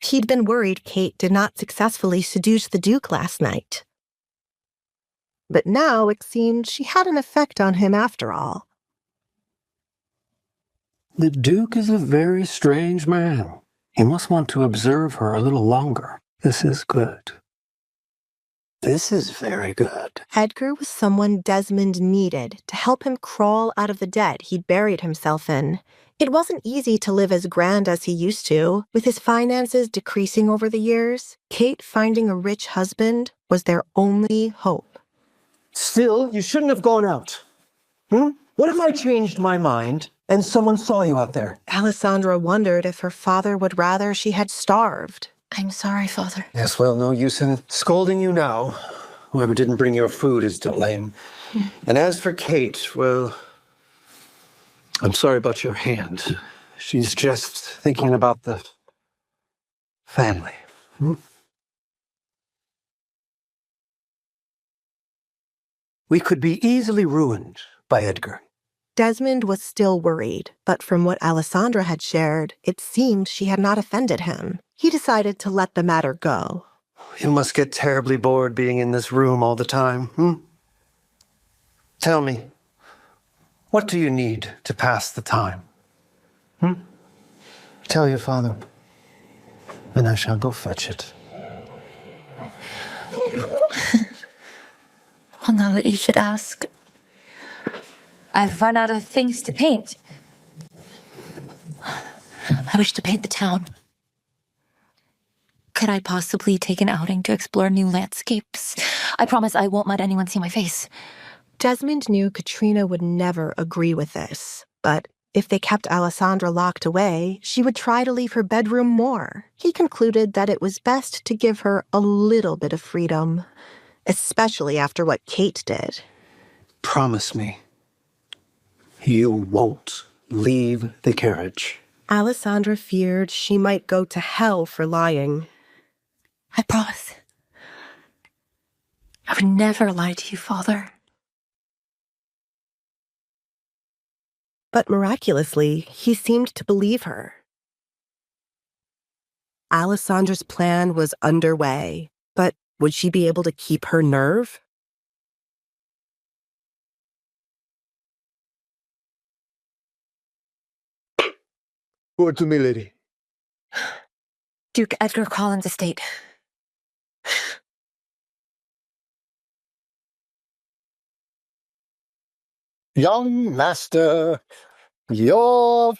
He'd been worried Kate did not successfully seduce the Duke last night. But now it seemed she had an effect on him after all. The Duke is a very strange man. He must want to observe her a little longer. This is good. This is very good. Edgar was someone Desmond needed to help him crawl out of the debt he'd buried himself in. It wasn't easy to live as grand as he used to. With his finances decreasing over the years, Kate finding a rich husband was their only hope. Still, you shouldn't have gone out. What if I changed my mind and someone saw you out there? Alessandra wondered if her father would rather she had starved. I'm sorry, Father. Yes, well, no use in scolding you now. Whoever didn't bring your food is to blame. And as for Kate, well, I'm sorry about your hand. She's just thinking about the family. We could be easily ruined by Edgar. Desmond was still worried, but from what Alessandra had shared, it seemed she had not offended him. He decided to let the matter go. You must get terribly bored being in this room all the time, Tell me, what do you need to pass the time? Tell your father, and I shall go fetch it. Well, now that you should ask, I've run out of things to paint. I wish to paint the town. Could I possibly take an outing to explore new landscapes? I promise I won't let anyone see my face. Desmond knew Katrina would never agree with this, but if they kept Alessandra locked away, she would try to leave her bedroom more. He concluded that it was best to give her a little bit of freedom, especially after what Kate did. Promise me, you won't leave the carriage. Alessandra feared she might go to hell for lying. I promise. I would never lie to you, Father. But miraculously, he seemed to believe her. Alessandra's plan was underway, but would she be able to keep her nerve? Word to me, lady. Duke Edgar Collins' estate. Young master, your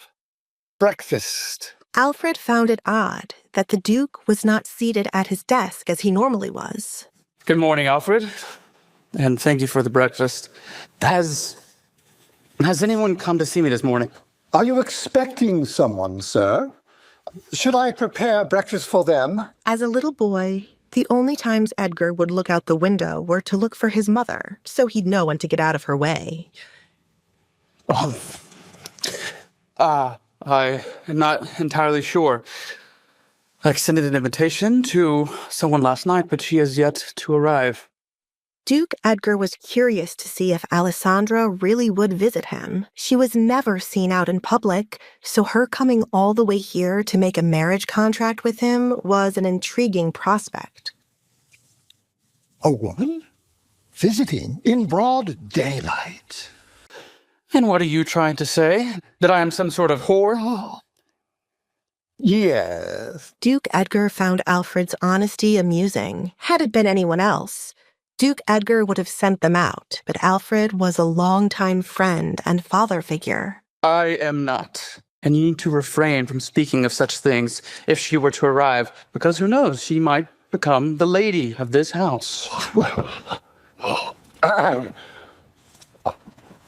breakfast. Alfred found it odd that the Duke was not seated at his desk as he normally was. Good morning, Alfred. And thank you for the breakfast. Has anyone come to see me this morning? Are you expecting someone, sir? Should I prepare breakfast for them? As a little boy, the only times Edgar would look out the window were to look for his mother, so he'd know when to get out of her way. I am not entirely sure. I extended an invitation to someone last night, but she has yet to arrive. Duke Edgar was curious to see if Alessandra really would visit him. She was never seen out in public, so her coming all the way here to make a marriage contract with him was an intriguing prospect. A woman? Visiting in broad daylight. And what are you trying to say? That I am some sort of whore? Yes. Duke Edgar found Alfred's honesty amusing. Had it been anyone else, Duke Edgar would have sent them out, but Alfred was a longtime friend and father figure. I am not. And you need to refrain from speaking of such things if she were to arrive, because who knows, she might become the lady of this house.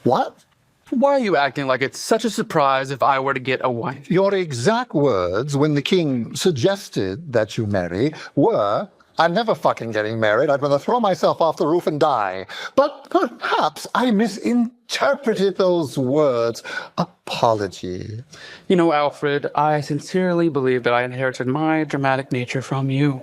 What? Why are you acting like it's such a surprise if I were to get a wife? Your exact words when the king suggested that you marry were, I'm never fucking getting married. I'd rather throw myself off the roof and die. But perhaps I misinterpreted those words. Apology. You know, Alfred, I sincerely believe that I inherited my dramatic nature from you.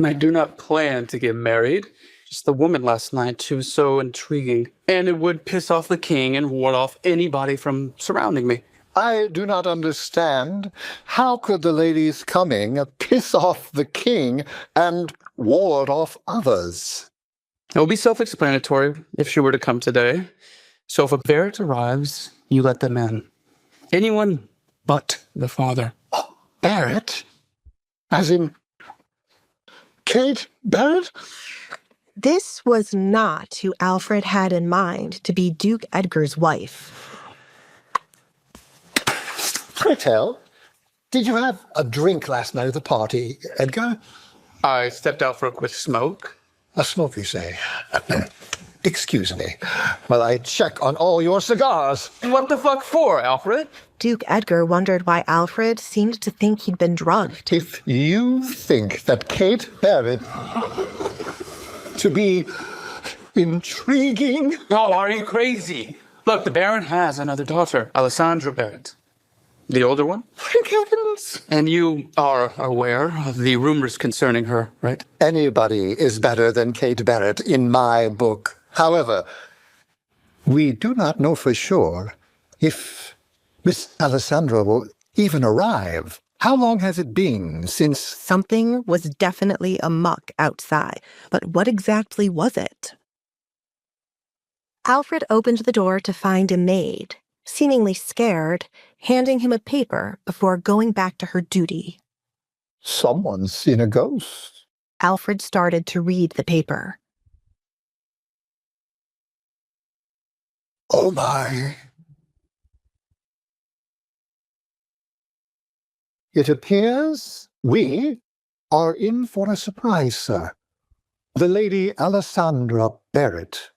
I do not plan to get married. Just the woman last night, she was so intriguing. And it would piss off the king and ward off anybody from surrounding me. I do not understand. How could the lady's coming piss off the king and ward off others? It will be self-explanatory if she were to come today. So if a Barrett arrives, you let them in. Anyone but the father. Oh, Barrett? As in Kate Barrett? This was not who Alfred had in mind to be Duke Edgar's wife. Pray tell, did you have a drink last night at the party, Edgar? I stepped out for a quick smoke. A smoke, you say? Excuse me while I check on all your cigars. What the fuck for, Alfred? Duke Edgar wondered why Alfred seemed to think he'd been drugged. If you think that Kate Barrett to be intriguing... Oh, are you crazy? Look, the Baron has another daughter, Alessandra Barrett. The older one? Thank heavens. And you are aware of the rumors concerning her, right? Anybody is better than Kate Barrett in my book. However, we do not know for sure if Miss Alessandra will even arrive. How long has it been since... Something was definitely amuck outside, but what exactly was it? Alfred opened the door to find a maid, seemingly scared, handing him a paper before going back to her duty. Someone's seen a ghost. Alfred started to read the paper. Oh my. It appears we are in for a surprise, sir. The Lady Alessandra Barrett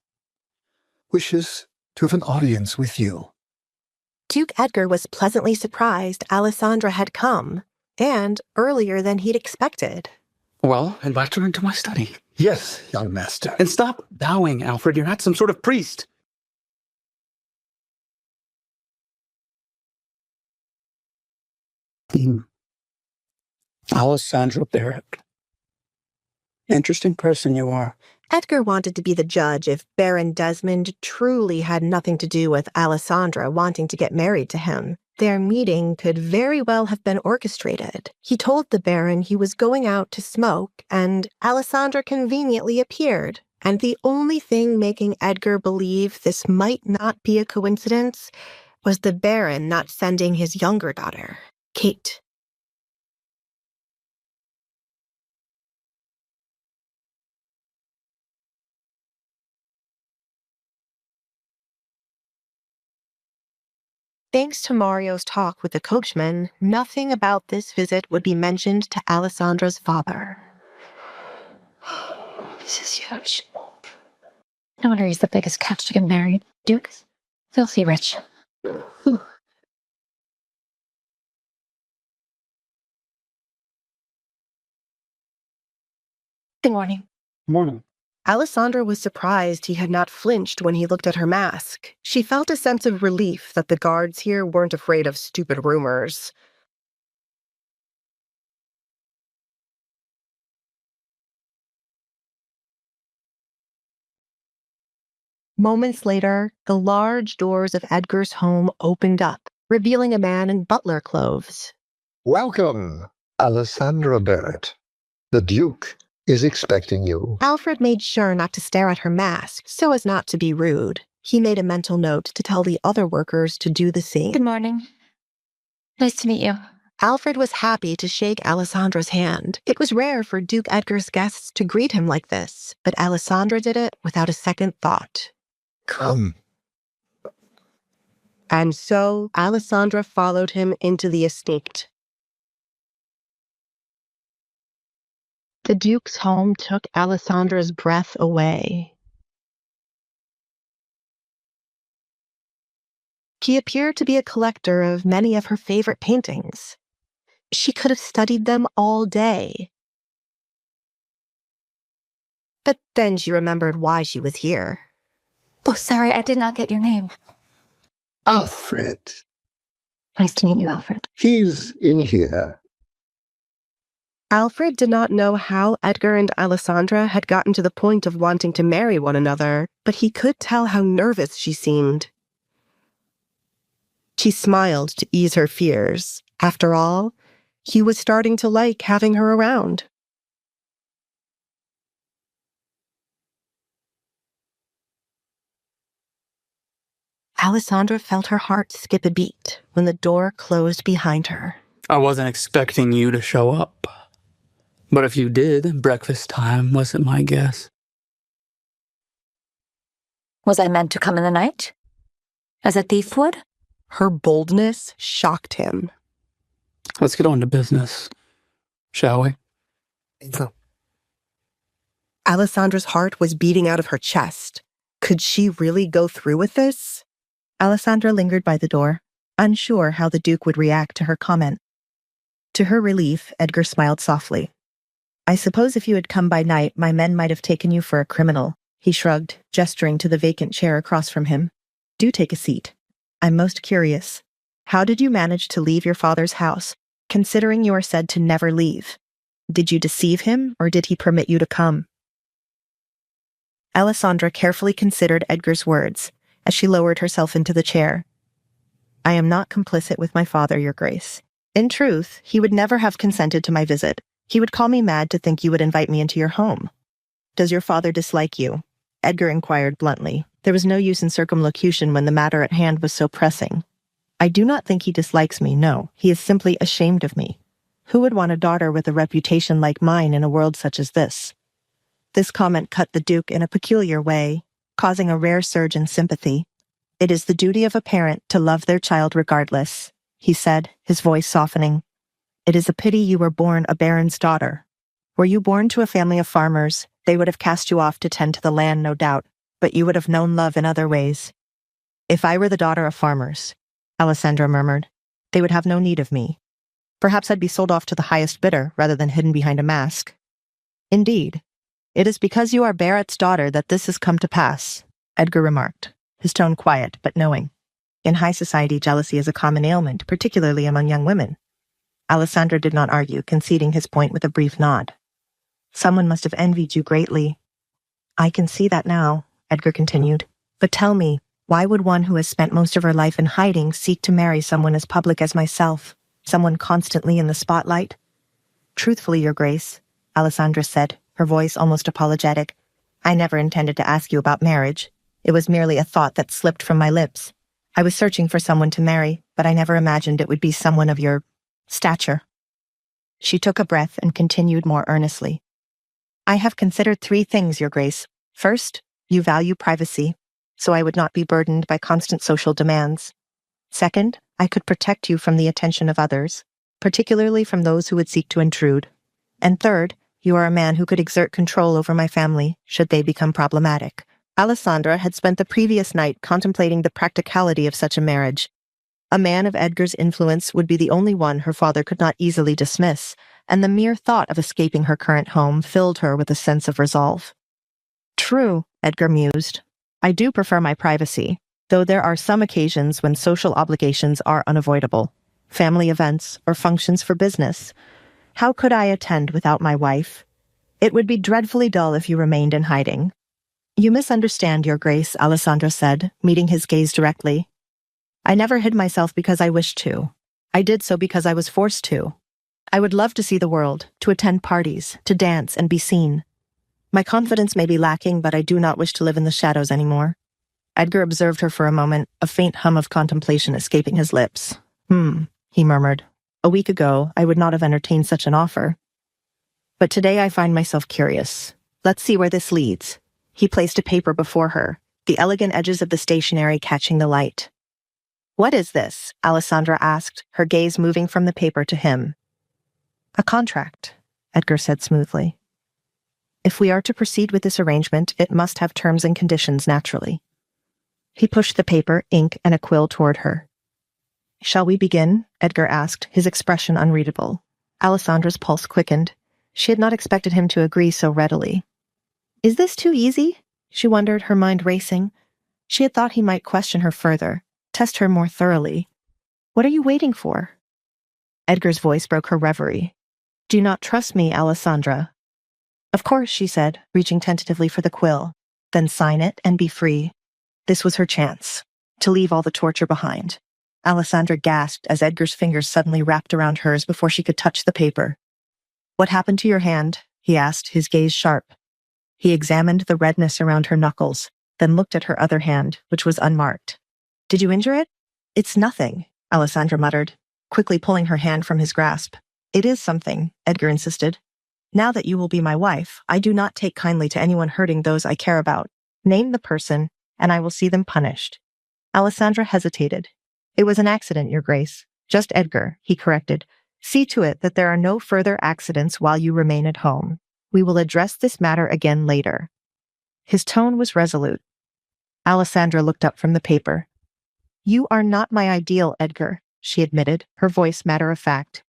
wishes to have an audience with you. Duke Edgar was pleasantly surprised Alessandra had come, and earlier than he'd expected. Well, invite her into my study. Yes, young master. And stop bowing, Alfred. You're not some sort of priest. Alessandra Barrett. Interesting person you are. Edgar wanted to be the judge if Baron Desmond truly had nothing to do with Alessandra wanting to get married to him. Their meeting could very well have been orchestrated. He told the Baron he was going out to smoke, and Alessandra conveniently appeared. And the only thing making Edgar believe this might not be a coincidence was the Baron not sending his younger daughter, Kate. Thanks to Mario's talk with the coachman, nothing about this visit would be mentioned to Alessandra's father. This is huge. No wonder he's the biggest catch to get married. Duke's filthy rich. Whew. Good morning. Morning. Alessandra was surprised he had not flinched when he looked at her mask. She felt a sense of relief that the guards here weren't afraid of stupid rumors. Moments later, the large doors of Edgar's home opened up, revealing a man in butler clothes. Welcome, Alessandra Barrett. The Duke is expecting you. Alfred made sure not to stare at her mask, so as not to be rude. He made a mental note to tell the other workers to do the same. Good morning. Nice to meet you. Alfred was happy to shake Alessandra's hand. It was rare for Duke Edgar's guests to greet him like this, but Alessandra did it without a second thought. Come. And so Alessandra followed him into the estate. The Duke's home took Alessandra's breath away. He appeared to be a collector of many of her favorite paintings. She could have studied them all day. But then she remembered why she was here. Oh, sorry, I did not get your name. Alfred. Nice to meet you, Alfred. He's in here. Alfred did not know how Edgar and Alessandra had gotten to the point of wanting to marry one another, but he could tell how nervous she seemed. She smiled to ease her fears. After all, he was starting to like having her around. Alessandra felt her heart skip a beat when the door closed behind her. I wasn't expecting you to show up. But if you did, breakfast time wasn't my guess. Was I meant to come in the night? As a thief would? Her boldness shocked him. Let's get on to business, shall we? Alessandra's heart was beating out of her chest. Could she really go through with this? Alessandra lingered by the door, unsure how the Duke would react to her comment. To her relief, Edgar smiled softly. I suppose if you had come by night, my men might have taken you for a criminal. He shrugged, gesturing to the vacant chair across from him. Do take a seat. I'm most curious. How did you manage to leave your father's house, considering you are said to never leave? Did you deceive him, or did he permit you to come? Alessandra carefully considered Edgar's words as she lowered herself into the chair. I am not complicit with my father, Your Grace. In truth, he would never have consented to my visit. He would call me mad to think you would invite me into your home. Does your father dislike you? Edgar inquired bluntly. There was no use in circumlocution when the matter at hand was so pressing. I do not think he dislikes me, no. He is simply ashamed of me. Who would want a daughter with a reputation like mine in a world such as this? This comment cut the Duke in a peculiar way, causing a rare surge in sympathy. It is the duty of a parent to love their child regardless, he said, his voice softening. It is a pity you were born a baron's daughter. Were you born to a family of farmers, they would have cast you off to tend to the land, no doubt, but you would have known love in other ways. If I were the daughter of farmers, Alessandra murmured, they would have no need of me. Perhaps I'd be sold off to the highest bidder rather than hidden behind a mask. Indeed, it is because you are Barrett's daughter that this has come to pass, Edgar remarked, his tone quiet but knowing. In high society, jealousy is a common ailment, particularly among young women. Alessandra did not argue, conceding his point with a brief nod. Someone must have envied you greatly. I can see that now, Edgar continued. But tell me, why would one who has spent most of her life in hiding seek to marry someone as public as myself, someone constantly in the spotlight? Truthfully, Your Grace, Alessandra said, her voice almost apologetic, I never intended to ask you about marriage. It was merely a thought that slipped from my lips. I was searching for someone to marry, but I never imagined it would be someone of your stature. She took a breath and continued more earnestly. I have considered 3 things, Your Grace. First, you value privacy, so I would not be burdened by constant social demands. Second, I could protect you from the attention of others, particularly from those who would seek to intrude. And third, you are a man who could exert control over my family, should they become problematic. Alessandra had spent the previous night contemplating the practicality of such a marriage. A man of Edgar's influence would be the only one her father could not easily dismiss, and the mere thought of escaping her current home filled her with a sense of resolve. True, Edgar mused. I do prefer my privacy, though there are some occasions when social obligations are unavoidable. Family events or functions for business. How could I attend without my wife? It would be dreadfully dull if you remained in hiding. You misunderstand, Your Grace, Alessandra said, meeting his gaze directly. I never hid myself because I wished to. I did so because I was forced to. I would love to see the world, to attend parties, to dance and be seen. My confidence may be lacking, but I do not wish to live in the shadows anymore. Edgar observed her for a moment, a faint hum of contemplation escaping his lips. He murmured. A week ago, I would not have entertained such an offer. But today I find myself curious. Let's see where this leads. He placed a paper before her, the elegant edges of the stationery catching the light. What is this? Alessandra asked, her gaze moving from the paper to him. A contract, Edgar said smoothly. If we are to proceed with this arrangement, it must have terms and conditions naturally. He pushed the paper, ink, and a quill toward her. Shall we begin? Edgar asked, his expression unreadable. Alessandra's pulse quickened. She had not expected him to agree so readily. Is this too easy? She wondered, her mind racing. She had thought he might question her further, test her more thoroughly. What are you waiting for? Edgar's voice broke her reverie. Do you not trust me, Alessandra? Of course, she said, reaching tentatively for the quill. Then sign it and be free. This was her chance, to leave all the torture behind. Alessandra gasped as Edgar's fingers suddenly wrapped around hers before she could touch the paper. What happened to your hand? He asked, his gaze sharp. He examined the redness around her knuckles, then looked at her other hand, which was unmarked. Did you injure it? It's nothing, Alessandra muttered, quickly pulling her hand from his grasp. It is something, Edgar insisted. Now that you will be my wife, I do not take kindly to anyone hurting those I care about. Name the person, and I will see them punished. Alessandra hesitated. It was an accident, Your Grace. Just Edgar, he corrected. See to it that there are no further accidents while you remain at home. We will address this matter again later. His tone was resolute. Alessandra looked up from the paper. You are not my ideal, Edgar, she admitted, her voice matter-of-fact.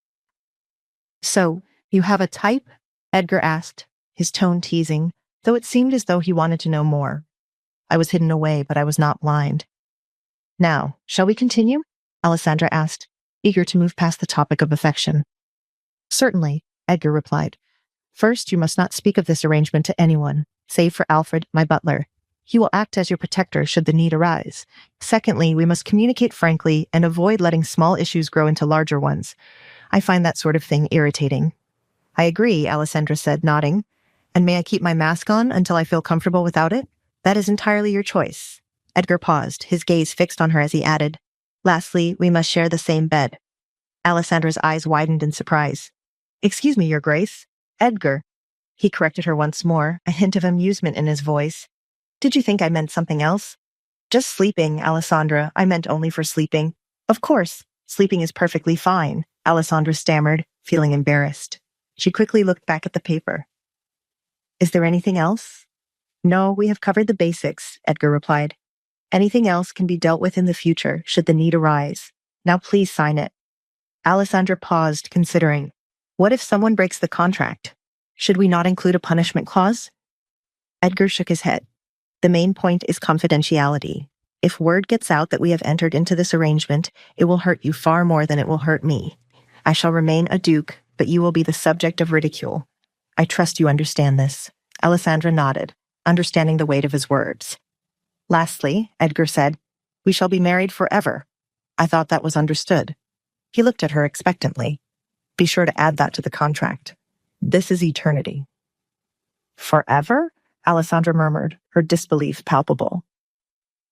So, you have a type? Edgar asked, his tone teasing, though it seemed as though he wanted to know more. I was hidden away, but I was not blind. Now, shall we continue? Alessandra asked, eager to move past the topic of affection. Certainly, Edgar replied. First, you must not speak of this arrangement to anyone, save for Alfred, my butler. He will act as your protector should the need arise. Secondly, we must communicate frankly and avoid letting small issues grow into larger ones. I find that sort of thing irritating. I agree, Alessandra said, nodding. And may I keep my mask on until I feel comfortable without it? That is entirely your choice. Edgar paused, his gaze fixed on her as he added, Lastly, we must share the same bed. Alessandra's eyes widened in surprise. Excuse me, Your Grace. Edgar. He corrected her once more, a hint of amusement in his voice. Did you think I meant something else? Just sleeping, Alessandra. I meant only for sleeping. Of course, sleeping is perfectly fine, Alessandra stammered, feeling embarrassed. She quickly looked back at the paper. Is there anything else? No, we have covered the basics, Edgar replied. Anything else can be dealt with in the future, should the need arise. Now please sign it. Alessandra paused, considering. What if someone breaks the contract? Should we not include a punishment clause? Edgar shook his head. The main point is confidentiality. If word gets out that we have entered into this arrangement, it will hurt you far more than it will hurt me. I shall remain a duke, but you will be the subject of ridicule. I trust you understand this. Alessandra nodded, understanding the weight of his words. Lastly, Edgar said, we shall be married forever. I thought that was understood. He looked at her expectantly. Be sure to add that to the contract. This is eternity. Forever? Alessandra murmured, her disbelief palpable.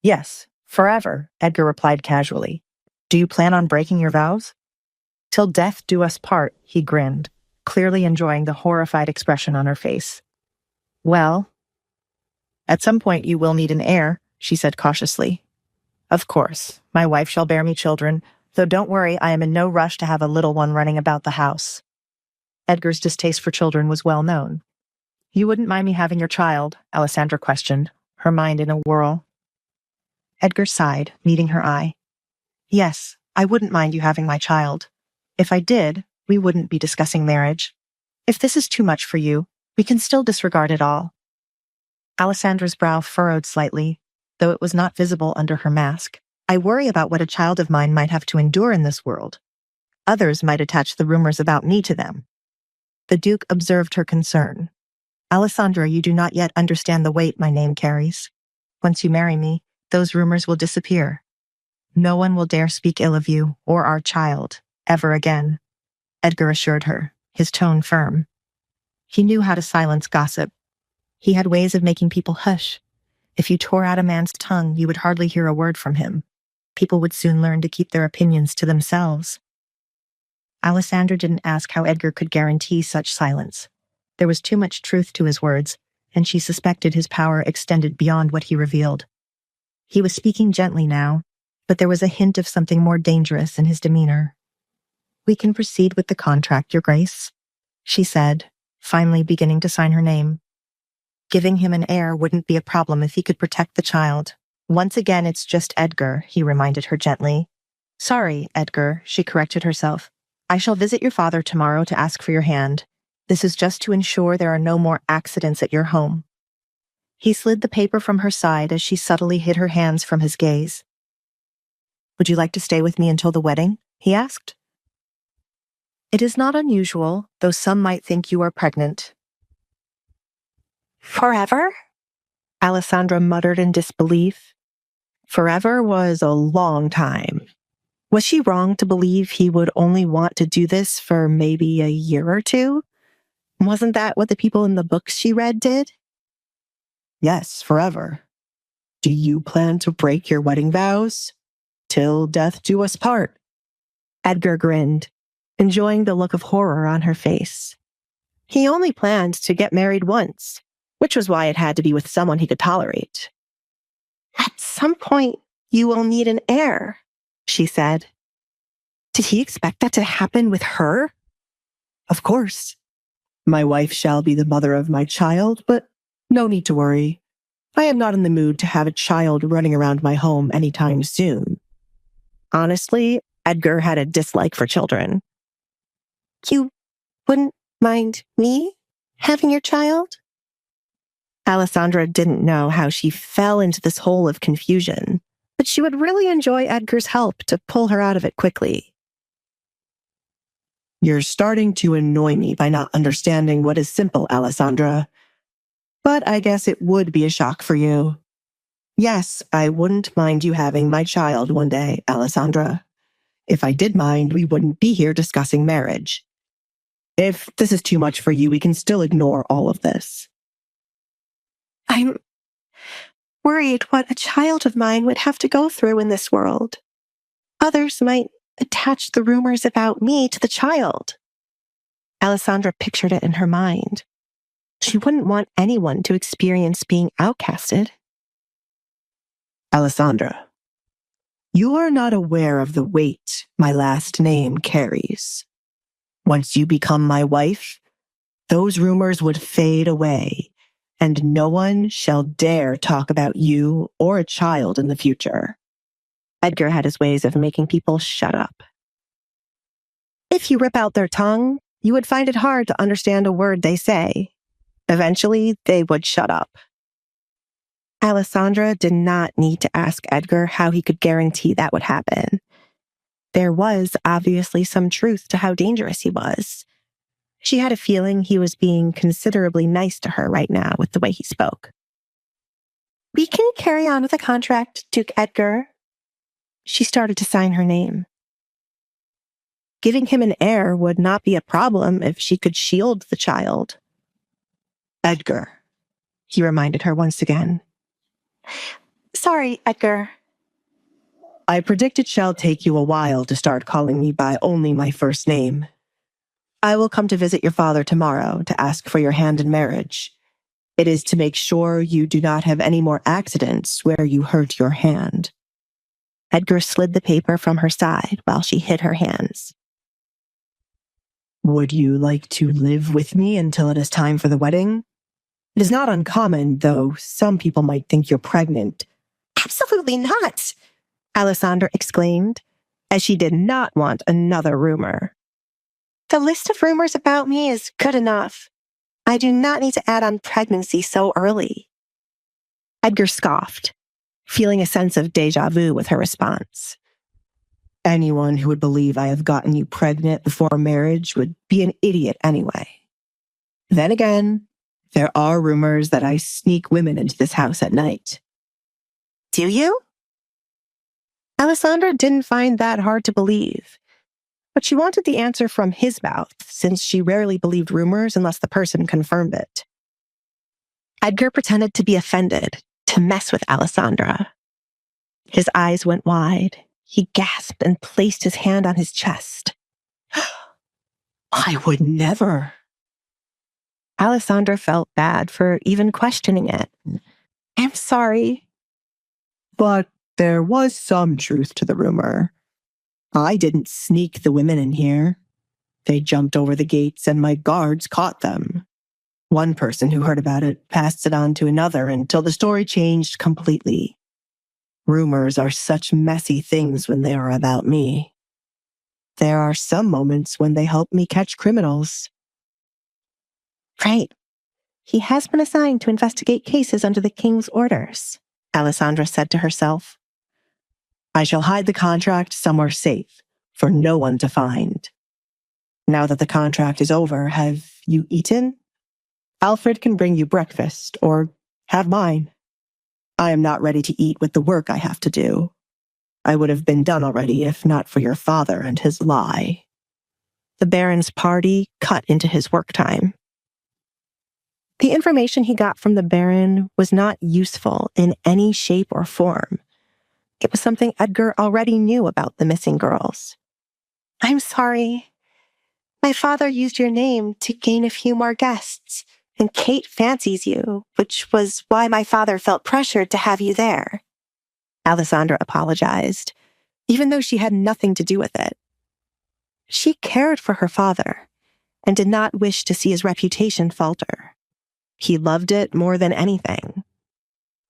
Yes, forever, Edgar replied casually. Do you plan on breaking your vows? Till death do us part, he grinned, clearly enjoying the horrified expression on her face. Well, at some point you will need an heir, she said cautiously. Of course, my wife shall bear me children, though don't worry, I am in no rush to have a little one running about the house. Edgar's distaste for children was well known. You wouldn't mind me having your child? Alessandra questioned, her mind in a whirl. Edgar sighed, meeting her eye. Yes, I wouldn't mind you having my child. If I did, we wouldn't be discussing marriage. If this is too much for you, we can still disregard it all. Alessandra's brow furrowed slightly, though it was not visible under her mask. I worry about what a child of mine might have to endure in this world. Others might attach the rumors about me to them. The Duke observed her concern. Alessandra, you do not yet understand the weight my name carries. Once you marry me, those rumors will disappear. No one will dare speak ill of you or our child, ever again, Edgar assured her, his tone firm. He knew how to silence gossip. He had ways of making people hush. If you tore out a man's tongue, you would hardly hear a word from him. People would soon learn to keep their opinions to themselves. Alessandra didn't ask how Edgar could guarantee such silence. There was too much truth to his words, and she suspected his power extended beyond what he revealed. He was speaking gently now, but there was a hint of something more dangerous in his demeanor. We can proceed with the contract, Your Grace, she said, finally beginning to sign her name. Giving him an heir wouldn't be a problem if he could protect the child. Once again, it's just Edgar, he reminded her gently. Sorry, Edgar, she corrected herself. I shall visit your father tomorrow to ask for your hand. This is just to ensure there are no more accidents at your home. He slid the paper from her side as she subtly hid her hands from his gaze. Would you like to stay with me until the wedding? He asked. It is not unusual, though some might think you are pregnant. Forever? Alessandra muttered in disbelief. Forever was a long time. Was she wrong to believe he would only want to do this for maybe a year or two? Wasn't that what the people in the books she read did? Yes, forever. Do you plan to break your wedding vows? Till death do us part. Edgar grinned, enjoying the look of horror on her face. He only planned to get married once, which was why it had to be with someone he could tolerate. At some point, you will need an heir, she said. Did he expect that to happen with her? Of course. My wife shall be the mother of my child, but no need to worry. I am not in the mood to have a child running around my home anytime soon. Honestly, Edgar had a dislike for children. You wouldn't mind me having your child? Alessandra didn't know how she fell into this hole of confusion, but she would really enjoy Edgar's help to pull her out of it quickly. You're starting to annoy me by not understanding what is simple, Alessandra. But I guess it would be a shock for you. Yes, I wouldn't mind you having my child one day, Alessandra. If I did mind, we wouldn't be here discussing marriage. If this is too much for you, we can still ignore all of this. I'm worried what a child of mine would have to go through in this world. Others might attach the rumors about me to the child. Alessandra pictured it in her mind. She wouldn't want anyone to experience being outcasted. Alessandra, you are not aware of the weight my last name carries. Once you become my wife, those rumors would fade away, and no one shall dare talk about you or a child in the future. Edgar had his ways of making people shut up. If you rip out their tongue, you would find it hard to understand a word they say. Eventually, they would shut up. Alessandra did not need to ask Edgar how he could guarantee that would happen. There was obviously some truth to how dangerous he was. She had a feeling he was being considerably nice to her right now with the way he spoke. We can carry on with the contract, Duke Edgar. She started to sign her name. Giving him an heir would not be a problem if she could shield the child. Edgar, he reminded her once again. Sorry, Edgar. I predict it shall take you a while to start calling me by only my first name. I will come to visit your father tomorrow to ask for your hand in marriage. It is to make sure you do not have any more accidents where you hurt your hand. Edgar slid the paper from her side while she hid her hands. Would you like to live with me until it is time for the wedding? It is not uncommon, though some people might think you're pregnant. Absolutely not, Alessandra exclaimed, as she did not want another rumor. The list of rumors about me is good enough. I do not need to add on pregnancy so early. Edgar scoffed, feeling a sense of déjà vu with her response. Anyone who would believe I have gotten you pregnant before marriage would be an idiot anyway. Then again, there are rumors that I sneak women into this house at night. Do you? Alessandra didn't find that hard to believe, but she wanted the answer from his mouth since she rarely believed rumors unless the person confirmed it. Edgar pretended to be offended, to mess with Alessandra. His eyes went wide. He gasped and placed his hand on his chest. I would never. Alessandra felt bad for even questioning it. I'm sorry. But there was some truth to the rumor. I didn't sneak the women in here. They jumped over the gates and my guards caught them. One person who heard about it passed it on to another until the story changed completely. Rumors are such messy things when they are about me. There are some moments when they help me catch criminals. Right. He has been assigned to investigate cases under the king's orders, Alessandra said to herself. I shall hide the contract somewhere safe for no one to find. Now that the contract is over, have you eaten? Alfred can bring you breakfast, or have mine. I am not ready to eat with the work I have to do. I would have been done already if not for your father and his lie. The Baron's party cut into his work time. The information he got from the Baron was not useful in any shape or form. It was something Edgar already knew about the missing girls. I'm sorry. My father used your name to gain a few more guests, and Kate fancies you, which was why my father felt pressured to have you there. Alessandra apologized, even though she had nothing to do with it. She cared for her father and did not wish to see his reputation falter. He loved it more than anything.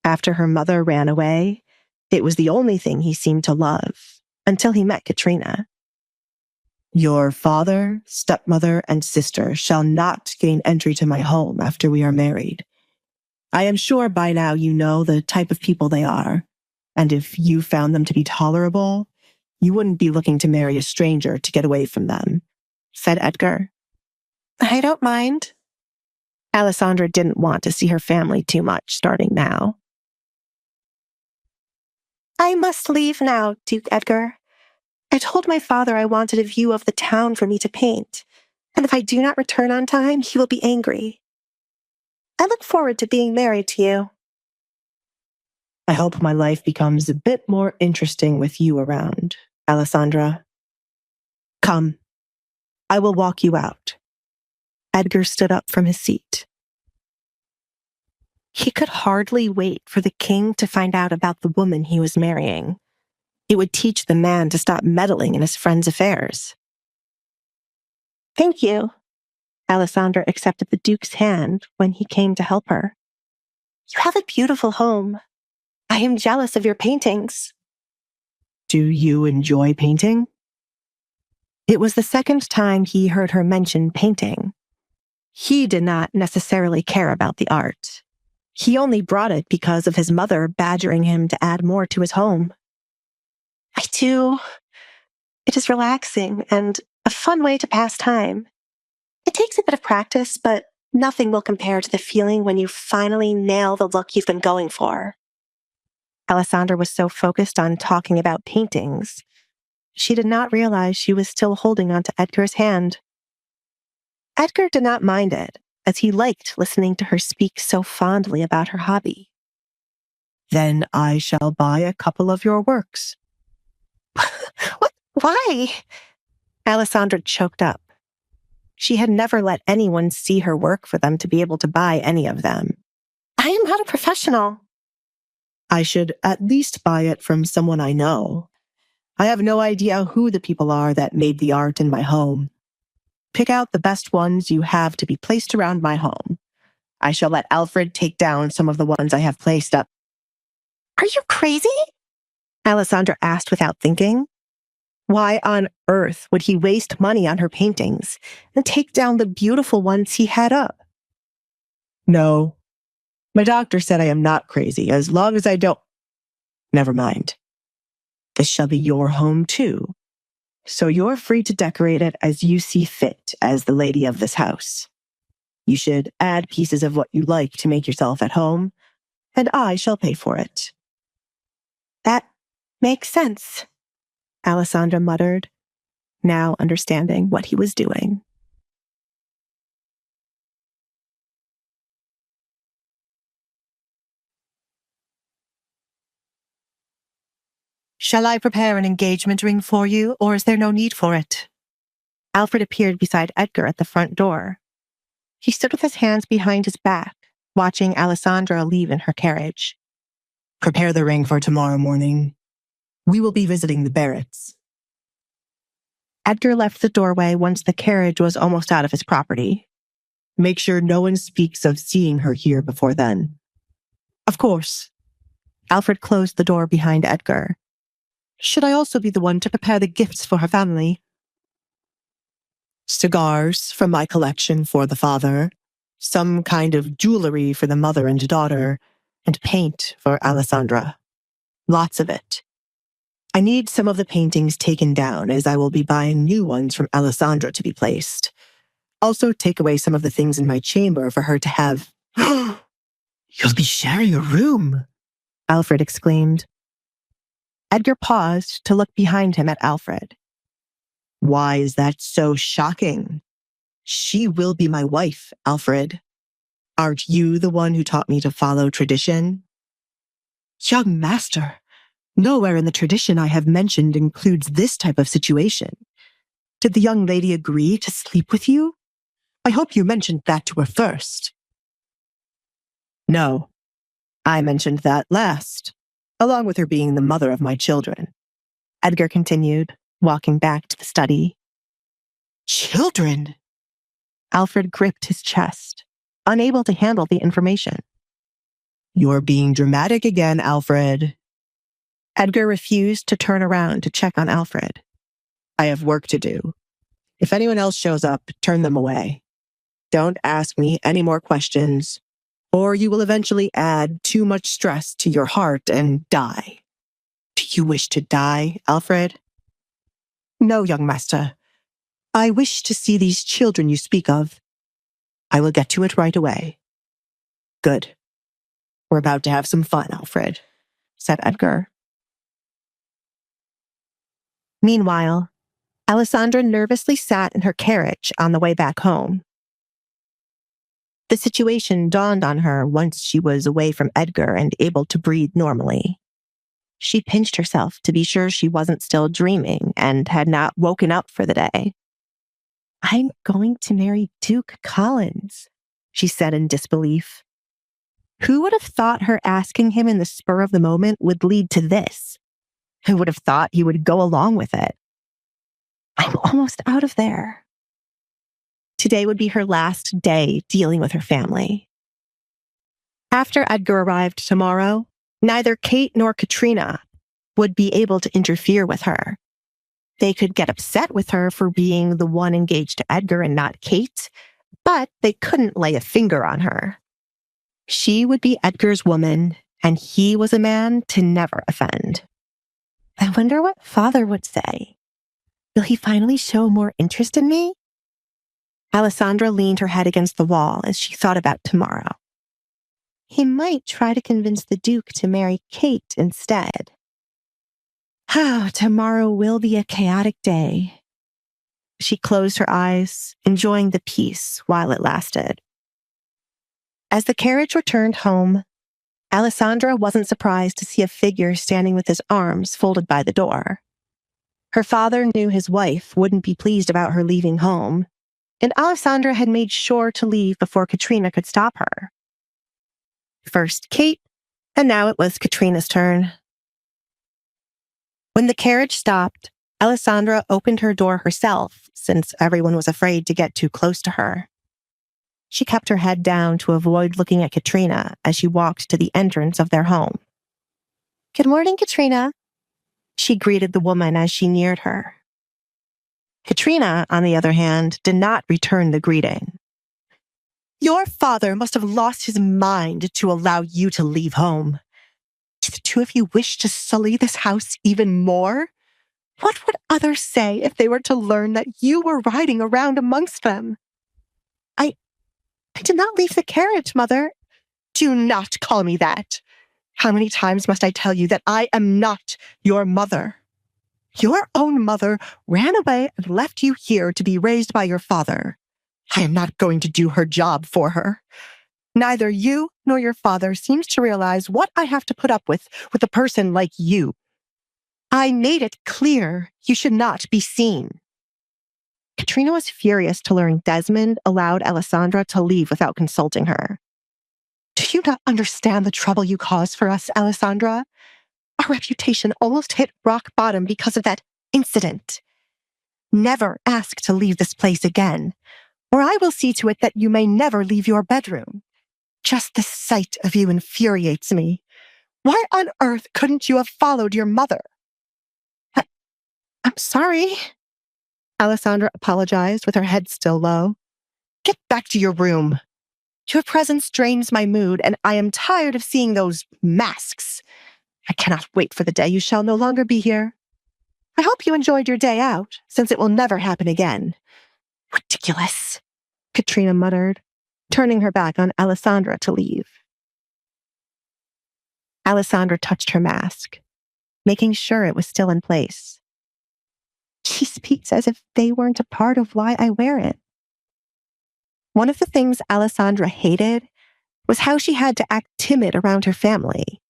After her mother ran away, it was the only thing he seemed to love, until he met Katrina. Your father, stepmother, and sister shall not gain entry to my home after we are married. I am sure by now you know the type of people they are, and if you found them to be tolerable, you wouldn't be looking to marry a stranger to get away from them, said Edgar. I don't mind. Alessandra didn't want to see her family too much starting now. I must leave now, Duke Edgar. I told my father I wanted a view of the town for me to paint, and if I do not return on time, he will be angry. I look forward to being married to you. I hope my life becomes a bit more interesting with you around, Alessandra. Come, I will walk you out. Edgar stood up from his seat. He could hardly wait for the king to find out about the woman he was marrying. It would teach the man to stop meddling in his friend's affairs. Thank you. Alessandra accepted the Duke's hand when he came to help her. You have a beautiful home. I am jealous of your paintings. Do you enjoy painting? It was the second time he heard her mention painting. He did not necessarily care about the art. He only brought it because of his mother badgering him to add more to his home. I do. It is relaxing and a fun way to pass time. It takes a bit of practice, but nothing will compare to the feeling when you finally nail the look you've been going for. Alessandra was so focused on talking about paintings, she did not realize she was still holding onto Edgar's hand. Edgar did not mind it, as he liked listening to her speak so fondly about her hobby. Then I shall buy a couple of your works. What? Why? Alessandra choked up. She had never let anyone see her work for them to be able to buy any of them. I am not a professional. I should at least buy it from someone I know. I have no idea who the people are that made the art in my home. Pick out the best ones you have to be placed around my home. I shall let Alfred take down some of the ones I have placed up. Are you crazy? Alessandra asked without thinking. Why on earth would he waste money on her paintings and take down the beautiful ones he had up? No. My doctor said I am not crazy as long as I don't... Never mind. This shall be your home too. So you're free to decorate it as you see fit as the lady of this house. You should add pieces of what you like to make yourself at home, and I shall pay for it. That makes sense, Alessandra muttered, now understanding what he was doing. Shall I prepare an engagement ring for you, or is there no need for it? Alfred appeared beside Edgar at the front door. He stood with his hands behind his back, watching Alessandra leave in her carriage. Prepare the ring for tomorrow morning. We will be visiting the Barretts. Edgar left the doorway once the carriage was almost out of his property. Make sure no one speaks of seeing her here before then. Of course. Alfred closed the door behind Edgar. Should I also be the one to prepare the gifts for her family? Cigars from my collection for the father, some kind of jewelry for the mother and daughter, and paint for Alessandra. Lots of it. I need some of the paintings taken down, as I will be buying new ones from Alessandra to be placed. Also take away some of the things in my chamber for her to have. You'll be sharing a room, Alfred exclaimed. Edgar paused to look behind him at Alfred. Why is that so shocking? She will be my wife, Alfred. Aren't you the one who taught me to follow tradition? Young master, nowhere in the tradition I have mentioned includes this type of situation. Did the young lady agree to sleep with you? I hope you mentioned that to her first. No, I mentioned that last, along with her being the mother of my children. Edgar continued, walking back to the study. Children? Alfred gripped his chest, unable to handle the information. You're being dramatic again, Alfred. Edgar refused to turn around to check on Alfred. I have work to do. If anyone else shows up, turn them away. Don't ask me any more questions, or you will eventually add too much stress to your heart and die. Do you wish to die, Alfred? No, young master. I wish to see these children you speak of. I will get to it right away. Good. We're about to have some fun, Alfred, said Edgar. Meanwhile, Alessandra nervously sat in her carriage on the way back home. The situation dawned on her once she was away from Edgar and able to breathe normally. She pinched herself to be sure she wasn't still dreaming and had not woken up for the day. I'm going to marry Duke Collins, she said in disbelief. Who would have thought her asking him in the spur of the moment would lead to this? Who would have thought he would go along with it? I'm almost out of there. Today would be her last day dealing with her family. After Edgar arrived tomorrow, neither Kate nor Katrina would be able to interfere with her. They could get upset with her for being the one engaged to Edgar and not Kate, but they couldn't lay a finger on her. She would be Edgar's woman, and he was a man to never offend. I wonder what father would say. Will he finally show more interest in me? Alessandra leaned her head against the wall as she thought about tomorrow. He might try to convince the Duke to marry Kate instead. Tomorrow will be a chaotic day. She closed her eyes, enjoying the peace while it lasted. As the carriage returned home, Alessandra wasn't surprised to see a figure standing with his arms folded by the door. Her father knew his wife wouldn't be pleased about her leaving home, and Alessandra had made sure to leave before Katrina could stop her. First Kate, and now it was Katrina's turn. When the carriage stopped, Alessandra opened her door herself, since everyone was afraid to get too close to her. She kept her head down to avoid looking at Katrina as she walked to the entrance of their home. Good morning, Katrina, she greeted the woman as she neared her. Katrina, on the other hand, did not return the greeting. Your father must have lost his mind to allow you to leave home. Do the two of you wish to sully this house even more? What would others say if they were to learn that you were riding around amongst them? I did not leave the carriage, Mother. Do not call me that. How many times must I tell you that I am not your mother? Your own mother ran away and left you here to be raised by your father. I am not going to do her job for her. Neither you nor your father seems to realize what I have to put up with a person like you. I made it clear you should not be seen. Katrina was furious to learn Desmond allowed Alessandra to leave without consulting her. Do you not understand the trouble you caused for us, Alessandra? Our reputation almost hit rock bottom because of that incident. Never ask to leave this place again. or I will see to it that you may never leave your bedroom. Just the sight of you infuriates me. Why on earth couldn't you have followed your mother? I'm sorry. Alessandra apologized with her head still low. Get back to your room. Your presence drains my mood, and I am tired of seeing those masks. I cannot wait for the day you shall no longer be here. I hope you enjoyed your day out, since it will never happen again. Ridiculous, Katrina muttered, turning her back on Alessandra to leave. Alessandra touched her mask, making sure it was still in place. She speaks as if they weren't a part of why I wear it. One of the things Alessandra hated was how she had to act timid around her family.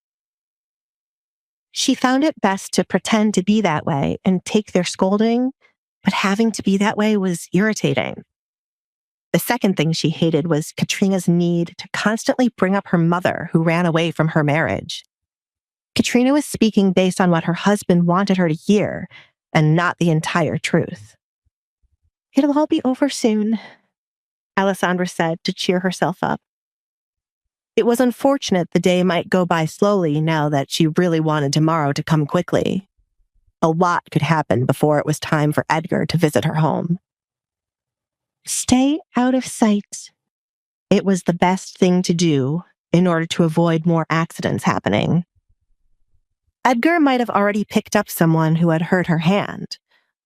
She found it best to pretend to be that way and take their scolding, but having to be that way was irritating. The second thing she hated was Katrina's need to constantly bring up her mother who ran away from her marriage. Katrina was speaking based on what her husband wanted her to hear, and not the entire truth. It'll all be over soon, Alessandra said to cheer herself up. It was unfortunate the day might go by slowly now that she really wanted tomorrow to come quickly. A lot could happen before it was time for Edgar to visit her home. Stay out of sight. It was the best thing to do in order to avoid more accidents happening. Edgar might have already picked up someone who had hurt her hand,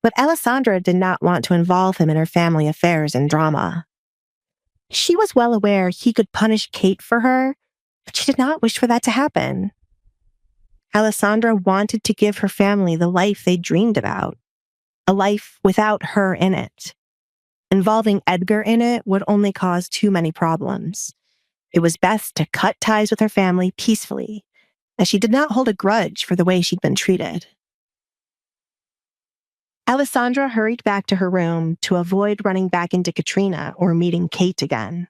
but Alessandra did not want to involve him in her family affairs and drama. She was well aware he could punish Kate for her, but she did not wish for that to happen. Alessandra wanted to give her family the life they dreamed about, a life without her in it. Involving Edgar in it would only cause too many problems. It was best to cut ties with her family peacefully, as she did not hold a grudge for the way she'd been treated. Alessandra hurried back to her room to avoid running back into Katrina or meeting Kate again.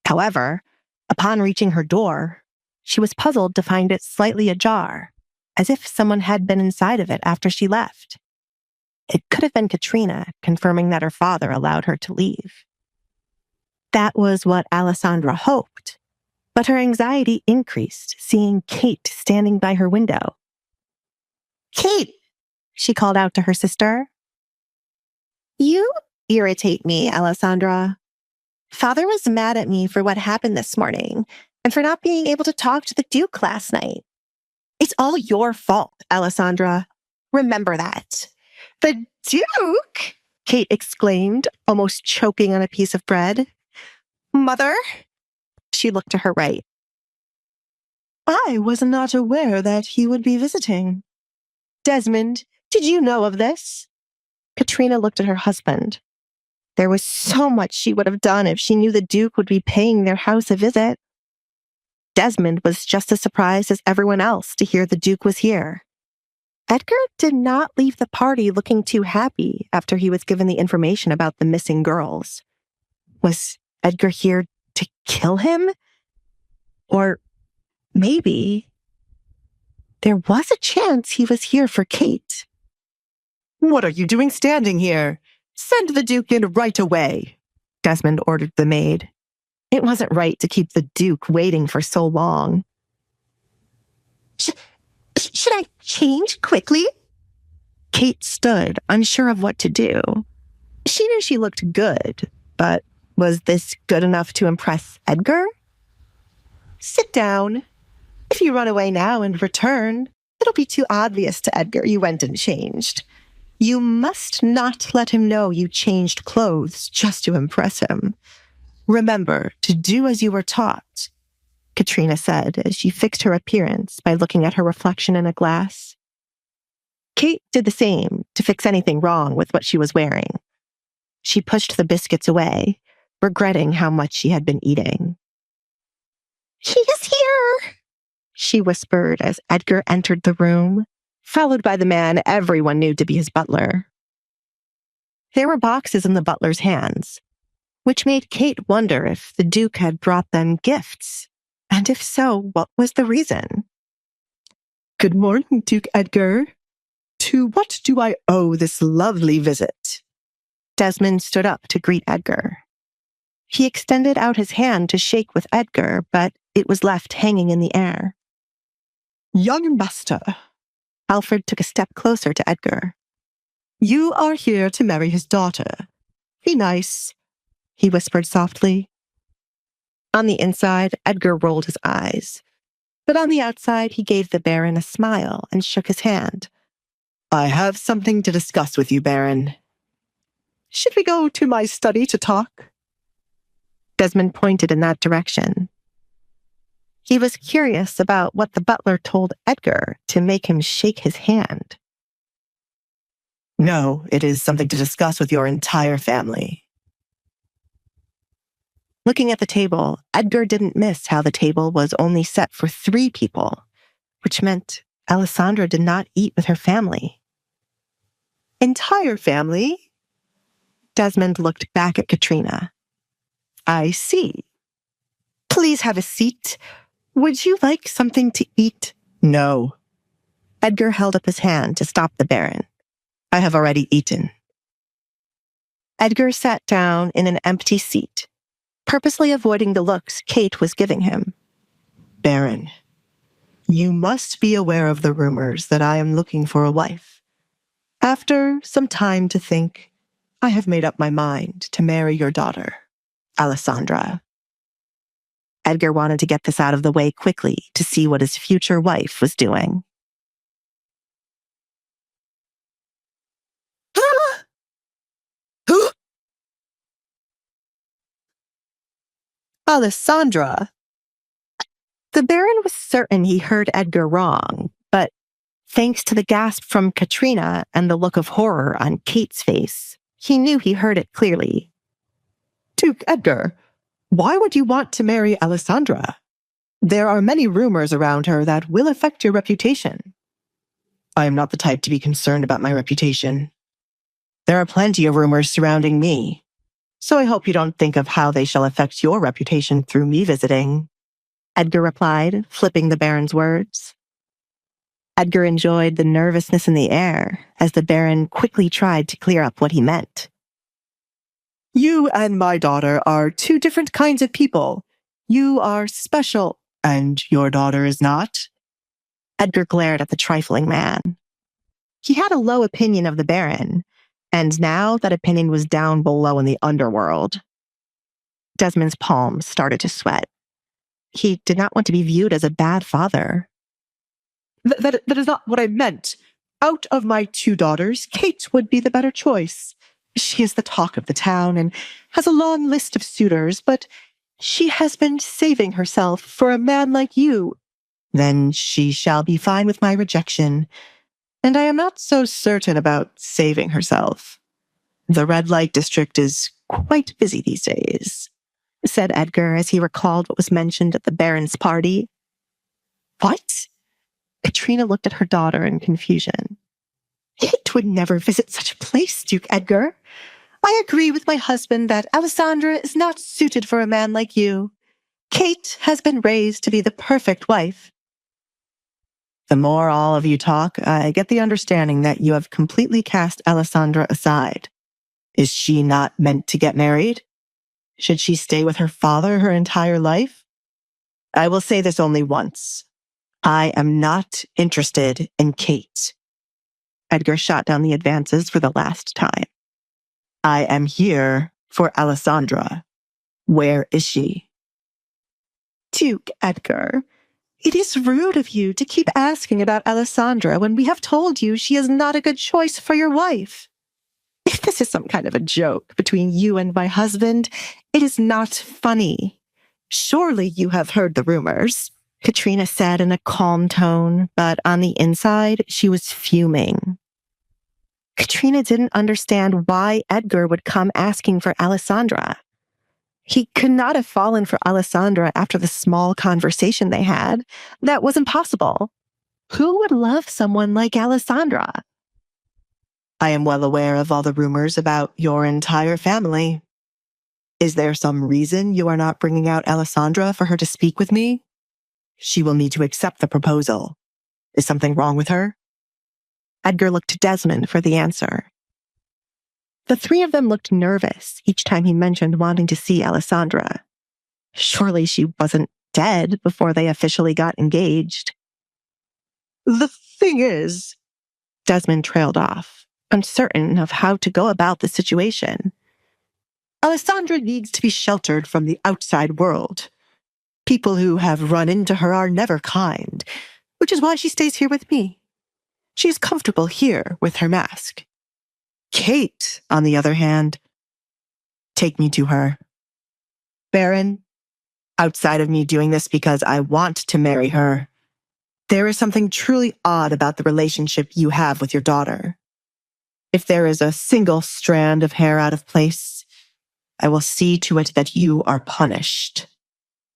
However, upon reaching her door, she was puzzled to find it slightly ajar, as if someone had been inside of it after she left. It could have been Katrina, confirming that her father allowed her to leave. That was what Alessandra hoped, but her anxiety increased seeing Kate standing by her window. "Kate!" she called out to her sister. "You irritate me, Alessandra. Father was mad at me for what happened this morning and for not being able to talk to the Duke last night. It's all your fault, Alessandra. Remember that." "The Duke?" Kate exclaimed, almost choking on a piece of bread. "Mother?" She looked to her right. "I was not aware that he would be visiting. Desmond, did you know of this?" Katrina looked at her husband. There was so much she would have done if she knew the Duke would be paying their house a visit. Desmond was just as surprised as everyone else to hear the Duke was here. Edgar did not leave the party looking too happy after he was given the information about the missing girls. Was Edgar here to kill him? Or maybe there was a chance he was here for Kate. "What are you doing standing here? Send the Duke in right away," Desmond ordered the maid. It wasn't right to keep the Duke waiting for so long. Should I change quickly?" Kate stood, unsure of what to do. She knew she looked good, but was this good enough to impress Edgar? "Sit down. If you run away now and return, it'll be too obvious to Edgar you went and changed. You must not let him know you changed clothes just to impress him. Remember to do as you were taught," Katrina said as she fixed her appearance by looking at her reflection in a glass. Kate did the same to fix anything wrong with what she was wearing. She pushed the biscuits away, regretting how much she had been eating. "He is here," she whispered as Edgar entered the room, followed by the man everyone knew to be his butler. There were boxes in the butler's hands, which made Kate wonder if the Duke had brought them gifts, and if so, what was the reason? "Good morning, Duke Edgar. To what do I owe this lovely visit?" Desmond stood up to greet Edgar. He extended out his hand to shake with Edgar, but it was left hanging in the air. Young master, Alfred took a step closer to Edgar. You are here to marry his daughter. Be nice, he whispered softly. On the inside, Edgar rolled his eyes, but on the outside, he gave the Baron a smile and shook his hand. I have something to discuss with you, Baron. Should we go to my study to talk? Desmond pointed in that direction. He was curious about what the butler told Edgar to make him shake his hand. No, it is something to discuss with your entire family. Looking at the table, Edgar didn't miss how the table was only set for 3 people, which meant Alessandra did not eat with her family. Entire family? Desmond looked back at Katrina. I see. Please have a seat. Would you like something to eat? No. Edgar held up his hand to stop the Baron. I have already eaten. Edgar sat down in an empty seat, purposely avoiding the looks Kate was giving him. Baron, you must be aware of the rumors that I am looking for a wife. After some time to think, I have made up my mind to marry your daughter, Alessandra. Edgar wanted to get this out of the way quickly to see what his future wife was doing. Alessandra! The Baron was certain he heard Edgar wrong, but thanks to the gasp from Katrina and the look of horror on Kate's face, he knew he heard it clearly. Duke Edgar, why would you want to marry Alessandra? There are many rumors around her that will affect your reputation. I am not the type to be concerned about my reputation. There are plenty of rumors surrounding me, so I hope you don't think of how they shall affect your reputation through me visiting, Edgar replied, flipping the Baron's words. Edgar enjoyed the nervousness in the air as the Baron quickly tried to clear up what he meant. You and my daughter are 2 different kinds of people. You are special, and your daughter is not. Edgar glared at the trifling man. He had a low opinion of the Baron, and now that opinion was down below in the underworld. Desmond's palms started to sweat. He did not want to be viewed as a bad father. That is not what I meant. Out of my 2 daughters, Kate would be the better choice. She is the talk of the town and has a long list of suitors, but she has been saving herself for a man like you. Then she shall be fine with my rejection. And I am not so certain about saving herself. The red light district is quite busy these days, said Edgar as he recalled what was mentioned at the Baron's party. What? Katrina looked at her daughter in confusion. Kate would never visit such a place, Duke Edgar. I agree with my husband that Alessandra is not suited for a man like you. Kate has been raised to be the perfect wife. The more all of you talk, I get the understanding that you have completely cast Alessandra aside. Is she not meant to get married? Should she stay with her father her entire life? I will say this only once. I am not interested in Kate. Edgar shot down the advances for the last time. I am here for Alessandra. Where is she? Duke Edgar, it is rude of you to keep asking about Alessandra when we have told you she is not a good choice for your wife. If this is some kind of a joke between you and my husband, it is not funny. Surely you have heard the rumors, Katrina said in a calm tone, but on the inside, she was fuming. Katrina didn't understand why Edgar would come asking for Alessandra. He could not have fallen for Alessandra after the small conversation they had. That was impossible. Who would love someone like Alessandra? I am well aware of all the rumors about your entire family. Is there some reason you are not bringing out Alessandra for her to speak with me? She will need to accept the proposal. Is something wrong with her? Edgar looked to Desmond for the answer. The three of them looked nervous each time he mentioned wanting to see Alessandra. Surely she wasn't dead before they officially got engaged. The thing is, Desmond trailed off, uncertain of how to go about the situation. Alessandra needs to be sheltered from the outside world. People who have run into her are never kind, which is why she stays here with me. She is comfortable here with her mask. Kate, on the other hand, take me to her. Baron, outside of me doing this because I want to marry her, there is something truly odd about the relationship you have with your daughter. If there is a single strand of hair out of place, I will see to it that you are punished.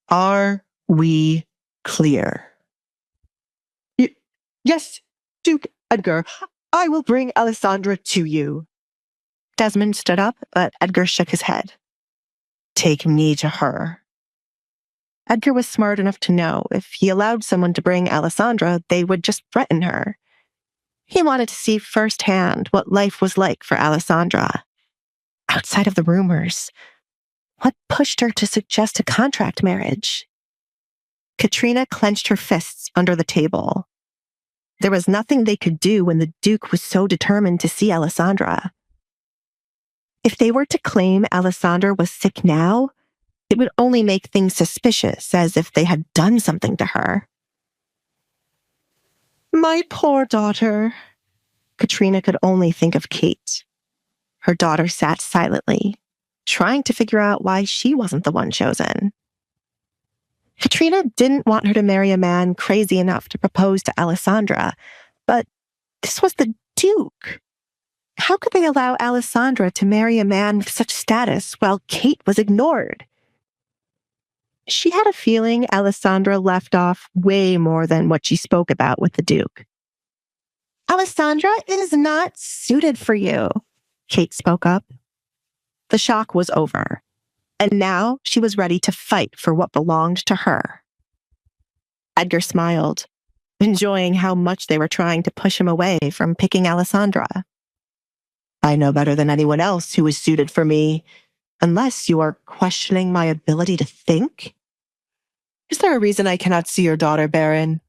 Are we clear? Yes, Duke Edgar. I will bring Alessandra to you. Desmond stood up, but Edgar shook his head. Take me to her. Edgar was smart enough to know if he allowed someone to bring Alessandra, they would just threaten her. He wanted to see firsthand what life was like for Alessandra. Outside of the rumors, what pushed her to suggest a contract marriage? Katrina clenched her fists under the table. There was nothing they could do when the Duke was so determined to see Alessandra. If they were to claim Alessandra was sick now, it would only make things suspicious, as if they had done something to her. My poor daughter. Katrina could only think of Kate. Her daughter sat silently, trying to figure out why she wasn't the one chosen. Katrina didn't want her to marry a man crazy enough to propose to Alessandra, but this was the Duke. How could they allow Alessandra to marry a man with such status while Kate was ignored? She had a feeling Alessandra left off way more than what she spoke about with the Duke. Alessandra is not suited for you, Kate spoke up. The shock was over, and now she was ready to fight for what belonged to her. Edgar smiled, enjoying how much they were trying to push him away from picking Alessandra. I know better than anyone else who is suited for me, unless you are questioning my ability to think. Is there a reason I cannot see your daughter, Baron?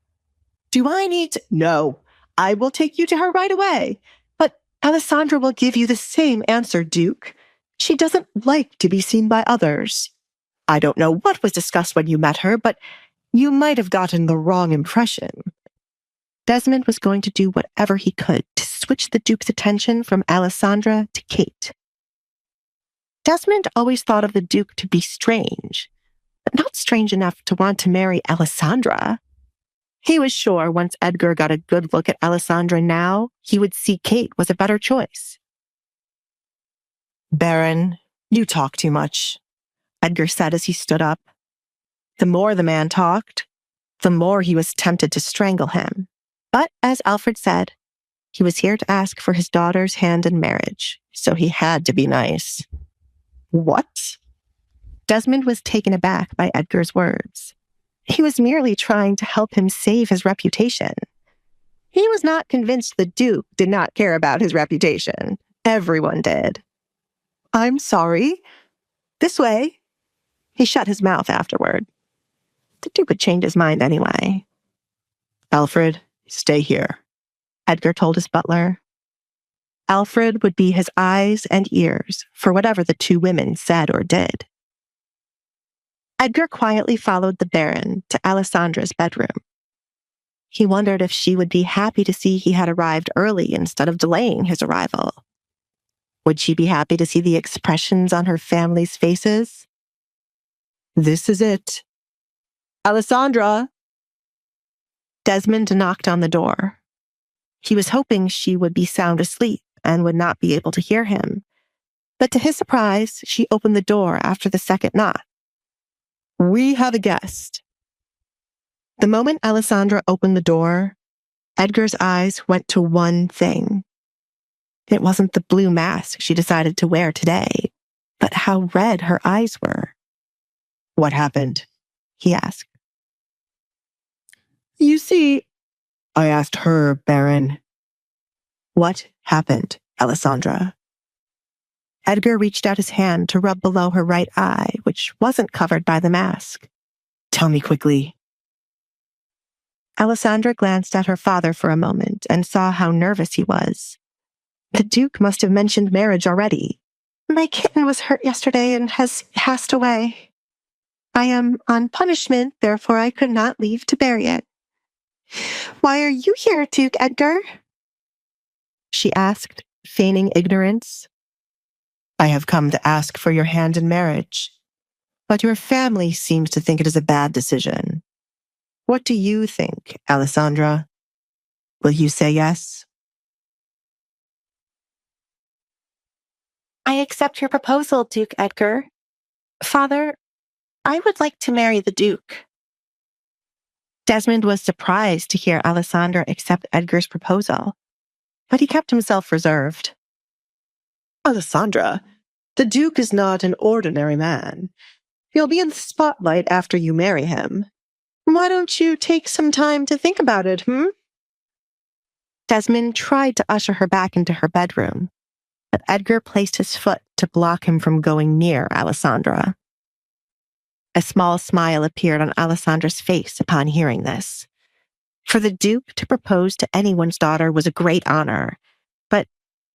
Do I need to? No, I will take you to her right away. But Alessandra will give you the same answer, Duke. She doesn't like to be seen by others. I don't know what was discussed when you met her, but you might have gotten the wrong impression. Desmond was going to do whatever he could to switch the Duke's attention from Alessandra to Kate. Desmond always thought of the Duke to be strange, but not strange enough to want to marry Alessandra. He was sure once Edgar got a good look at Alessandra now, he would see Kate was a better choice. Baron, you talk too much, Edgar said as he stood up. The more the man talked, the more he was tempted to strangle him. But as Alfred said, he was here to ask for his daughter's hand in marriage, so he had to be nice. What? Desmond was taken aback by Edgar's words. He was merely trying to help him save his reputation. He was not convinced the Duke did not care about his reputation. Everyone did. I'm sorry. This way. He shut his mouth afterward. The Duke would change his mind anyway. Alfred, stay here, Edgar told his butler. Alfred would be his eyes and ears for whatever the two women said or did. Edgar quietly followed the Baron to Alessandra's bedroom. He wondered if she would be happy to see he had arrived early instead of delaying his arrival. Would she be happy to see the expressions on her family's faces? This is it. Alessandra! Desmond knocked on the door. He was hoping she would be sound asleep and would not be able to hear him. But to his surprise, she opened the door after the second knock. We have a guest. The moment Alessandra opened the door, Edgar's eyes went to one thing. It wasn't the blue mask she decided to wear today, but how red her eyes were. What happened? He asked. You see, I asked her, Baron. What happened, Alessandra? Edgar reached out his hand to rub below her right eye, which wasn't covered by the mask. Tell me quickly. Alessandra glanced at her father for a moment and saw how nervous he was. The Duke must have mentioned marriage already. My kitten was hurt yesterday and has passed away. I am on punishment, therefore I could not leave to bury it. Why are you here, Duke Edgar? She asked, feigning ignorance. I have come to ask for your hand in marriage, but your family seems to think it is a bad decision. What do you think, Alessandra? Will you say yes? I accept your proposal, Duke Edgar. Father, I would like to marry the Duke. Desmond was surprised to hear Alessandra accept Edgar's proposal, but he kept himself reserved. Alessandra, the Duke is not an ordinary man. He'll be in the spotlight after you marry him. Why don't you take some time to think about it, Desmond tried to usher her back into her bedroom, but Edgar placed his foot to block him from going near Alessandra. A small smile appeared on Alessandra's face upon hearing this. For the Duke to propose to anyone's daughter was a great honor, but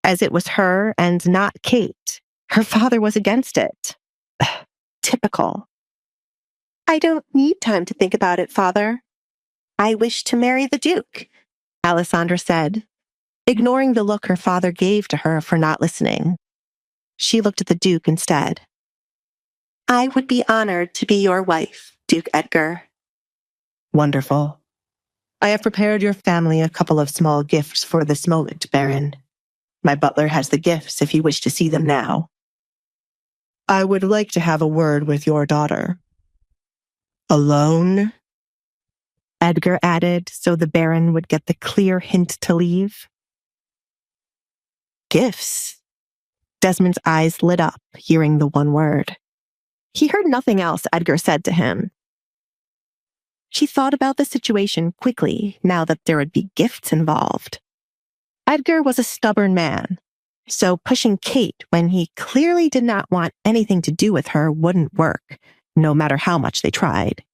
as it was her and not Kate, her father was against it. Typical. I don't need time to think about it, Father. I wish to marry the Duke, Alessandra said, ignoring the look her father gave to her for not listening. She looked at the Duke instead. I would be honored to be your wife, Duke Edgar. Wonderful. I have prepared your family a couple of small gifts for this moment, Baron. My butler has the gifts if you wish to see them now. I would like to have a word with your daughter. Alone? Edgar added, so the Baron would get the clear hint to leave. Gifts? Desmond's eyes lit up, hearing the one word. He heard nothing else Edgar said to him. She thought about the situation quickly, now that there would be gifts involved. Edgar was a stubborn man, so pushing Kate when he clearly did not want anything to do with her wouldn't work, no matter how much they tried.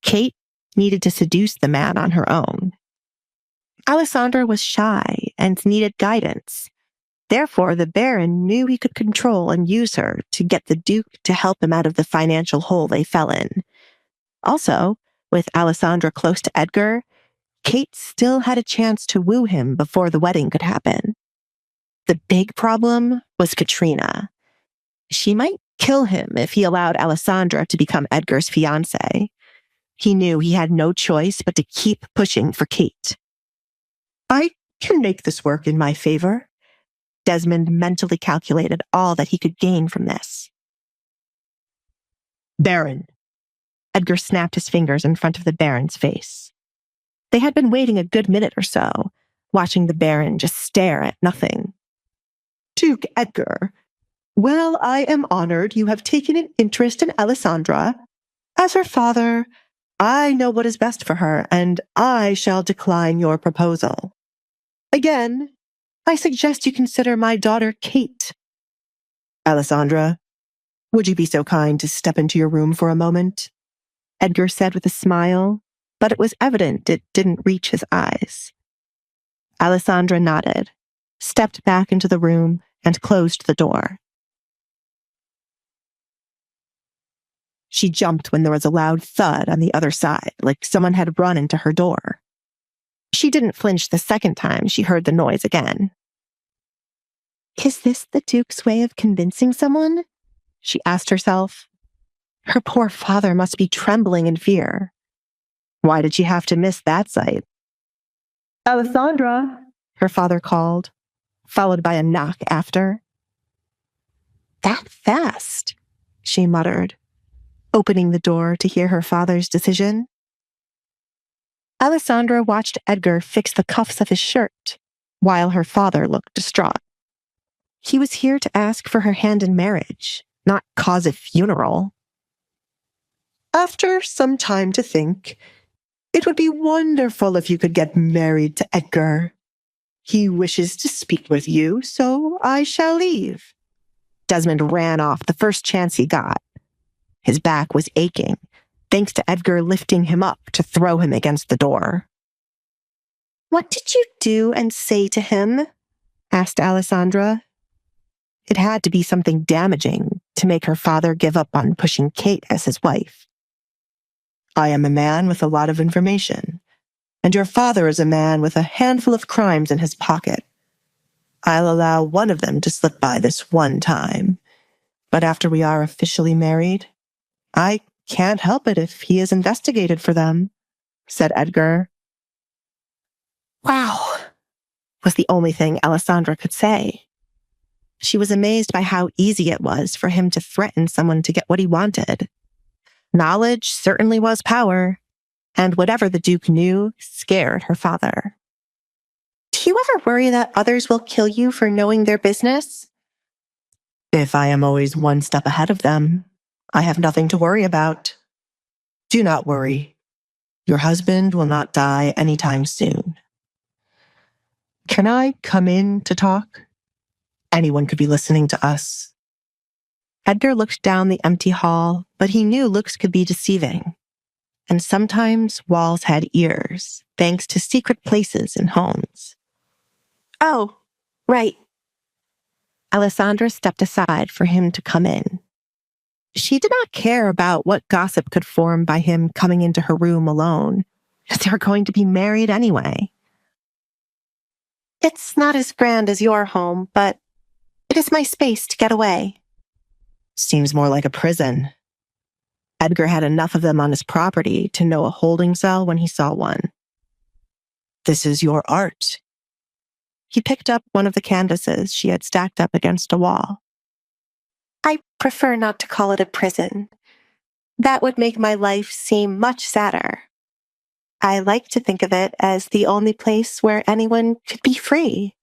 Kate needed to seduce the man on her own. Alessandra was shy and needed guidance. Therefore, the Baron knew he could control and use her to get the Duke to help him out of the financial hole they fell in. Also, with Alessandra close to Edgar, Kate still had a chance to woo him before the wedding could happen. The big problem was Katrina. She might kill him if he allowed Alessandra to become Edgar's fiancée. He knew he had no choice but to keep pushing for Kate. I can make this work in my favor. Desmond mentally calculated all that he could gain from this. Baron. Edgar snapped his fingers in front of the Baron's face. They had been waiting a good minute or so, watching the Baron just stare at nothing. Duke Edgar, well, I am honored you have taken an interest in Alessandra. As her father, I know what is best for her, and I shall decline your proposal. Again, I suggest you consider my daughter Kate. Alessandra, would you be so kind to step into your room for a moment? Edgar said with a smile, but it was evident it didn't reach his eyes. Alessandra nodded, stepped back into the room, and closed the door. She jumped when there was a loud thud on the other side, like someone had run into her door. She didn't flinch the second time she heard the noise again. Is this the Duke's way of convincing someone? She asked herself. Her poor father must be trembling in fear. Why did she have to miss that sight? Alessandra, her father called, followed by a knock after. That fast, she muttered, opening the door to hear her father's decision. Alessandra watched Edgar fix the cuffs of his shirt, while her father looked distraught. He was here to ask for her hand in marriage, not cause a funeral. After some time to think, it would be wonderful if you could get married to Edgar. He wishes to speak with you, so I shall leave. Desmond ran off the first chance he got. His back was aching, thanks to Edgar lifting him up to throw him against the door. "What did you do and say to him?" asked Alessandra. It had to be something damaging to make her father give up on pushing Kate as his wife. "I am a man with a lot of information, and your father is a man with a handful of crimes in his pocket. I'll allow one of them to slip by this one time, but after we are officially married, I can't help it if he is investigated for them," said Edgar. "Wow," was the only thing Alessandra could say. She was amazed by how easy it was for him to threaten someone to get what he wanted. Knowledge certainly was power, and whatever the Duke knew scared her father. "Do you ever worry that others will kill you for knowing their business?" "If I am always one step ahead of them, I have nothing to worry about. Do not worry. Your husband will not die anytime soon." "Can I come in to talk? Anyone could be listening to us." Edgar looked down the empty hall, but he knew looks could be deceiving. And sometimes walls had ears, thanks to secret places in homes. "Oh, right." Alessandra stepped aside for him to come in. She did not care about what gossip could form by him coming into her room alone. They were going to be married anyway. "It's not as grand as your home, but it is my space to get away." "Seems more like a prison." Edgar had enough of them on his property to know a holding cell when he saw one. "This is your art." He picked up one of the canvases she had stacked up against a wall. "I prefer not to call it a prison. That would make my life seem much sadder. I like to think of it as the only place where anyone could be free."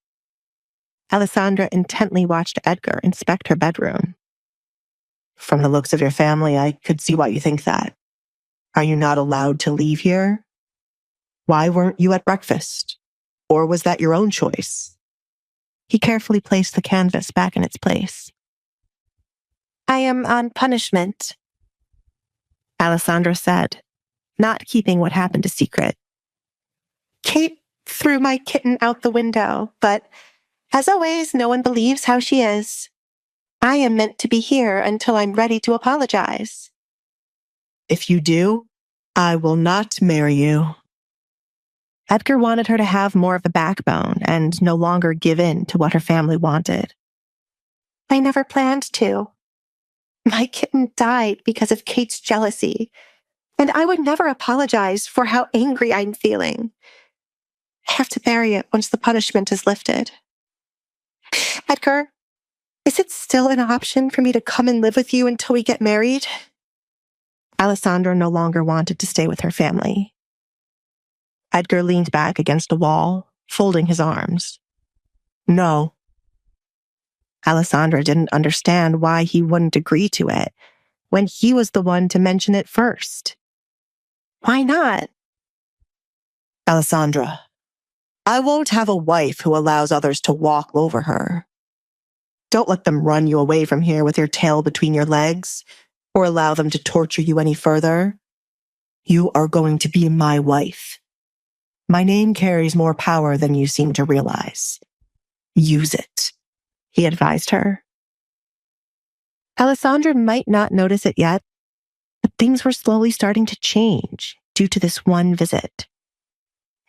Alessandra intently watched Edgar inspect her bedroom. "From the looks of your family, I could see why you think that. Are you not allowed to leave here? Why weren't you at breakfast? Or was that your own choice?" He carefully placed the canvas back in its place. "I am on punishment," Alessandra said, not keeping what happened a secret. "Kate threw my kitten out the window, but as always, no one believes how she is. I am meant to be here until I'm ready to apologize." "If you do, I will not marry you." Edgar wanted her to have more of a backbone and no longer give in to what her family wanted. "I never planned to. My kitten died because of Kate's jealousy, and I would never apologize for how angry I'm feeling. I have to bury it once the punishment is lifted. Edgar, is it still an option for me to come and live with you until we get married?" Alessandra no longer wanted to stay with her family. Edgar leaned back against a wall, folding his arms. "No." Alessandra didn't understand why he wouldn't agree to it when he was the one to mention it first. "Why not?" "Alessandra, I won't have a wife who allows others to walk over her. Don't let them run you away from here with your tail between your legs, or allow them to torture you any further. You are going to be my wife. My name carries more power than you seem to realize. Use it," he advised her. Alessandra might not notice it yet, but things were slowly starting to change due to this one visit.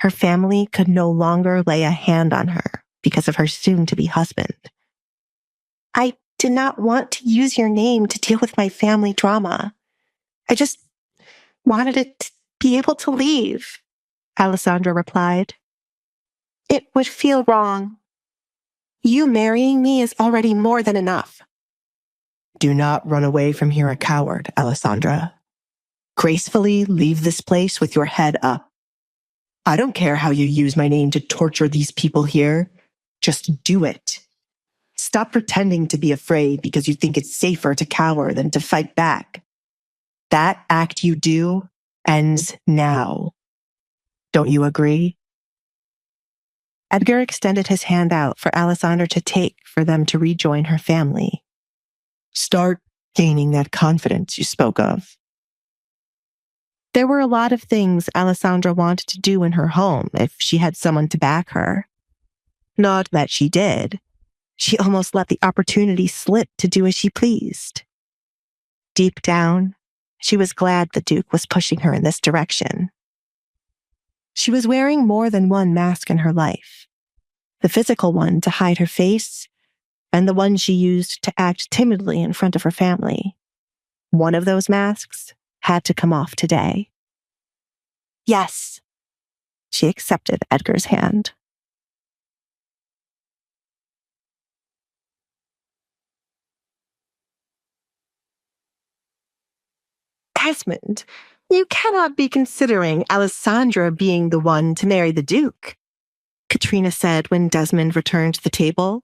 Her family could no longer lay a hand on her because of her soon-to-be husband. "I did not want to use your name to deal with my family drama. I just wanted it to be able to leave," Alessandra replied. "It would feel wrong. You marrying me is already more than enough." "Do not run away from here a coward, Alessandra. Gracefully leave this place with your head up. I don't care how you use my name to torture these people here. Just do it. Stop pretending to be afraid because you think it's safer to cower than to fight back. That act you do ends now. Don't you agree?" Edgar extended his hand out for Alessandra to take for them to rejoin her family. Start gaining that confidence you spoke of. There were a lot of things Alessandra wanted to do in her home if she had someone to back her. Not that she did. She almost let the opportunity slip to do as she pleased. Deep down, she was glad the Duke was pushing her in this direction. She was wearing more than one mask in her life. The physical one to hide her face, and the one she used to act timidly in front of her family. One of those masks had to come off today. Yes, she accepted Edgar's hand. Desmond, you cannot be considering Alessandra being the one to marry the Duke, Katrina said when Desmond returned to the table.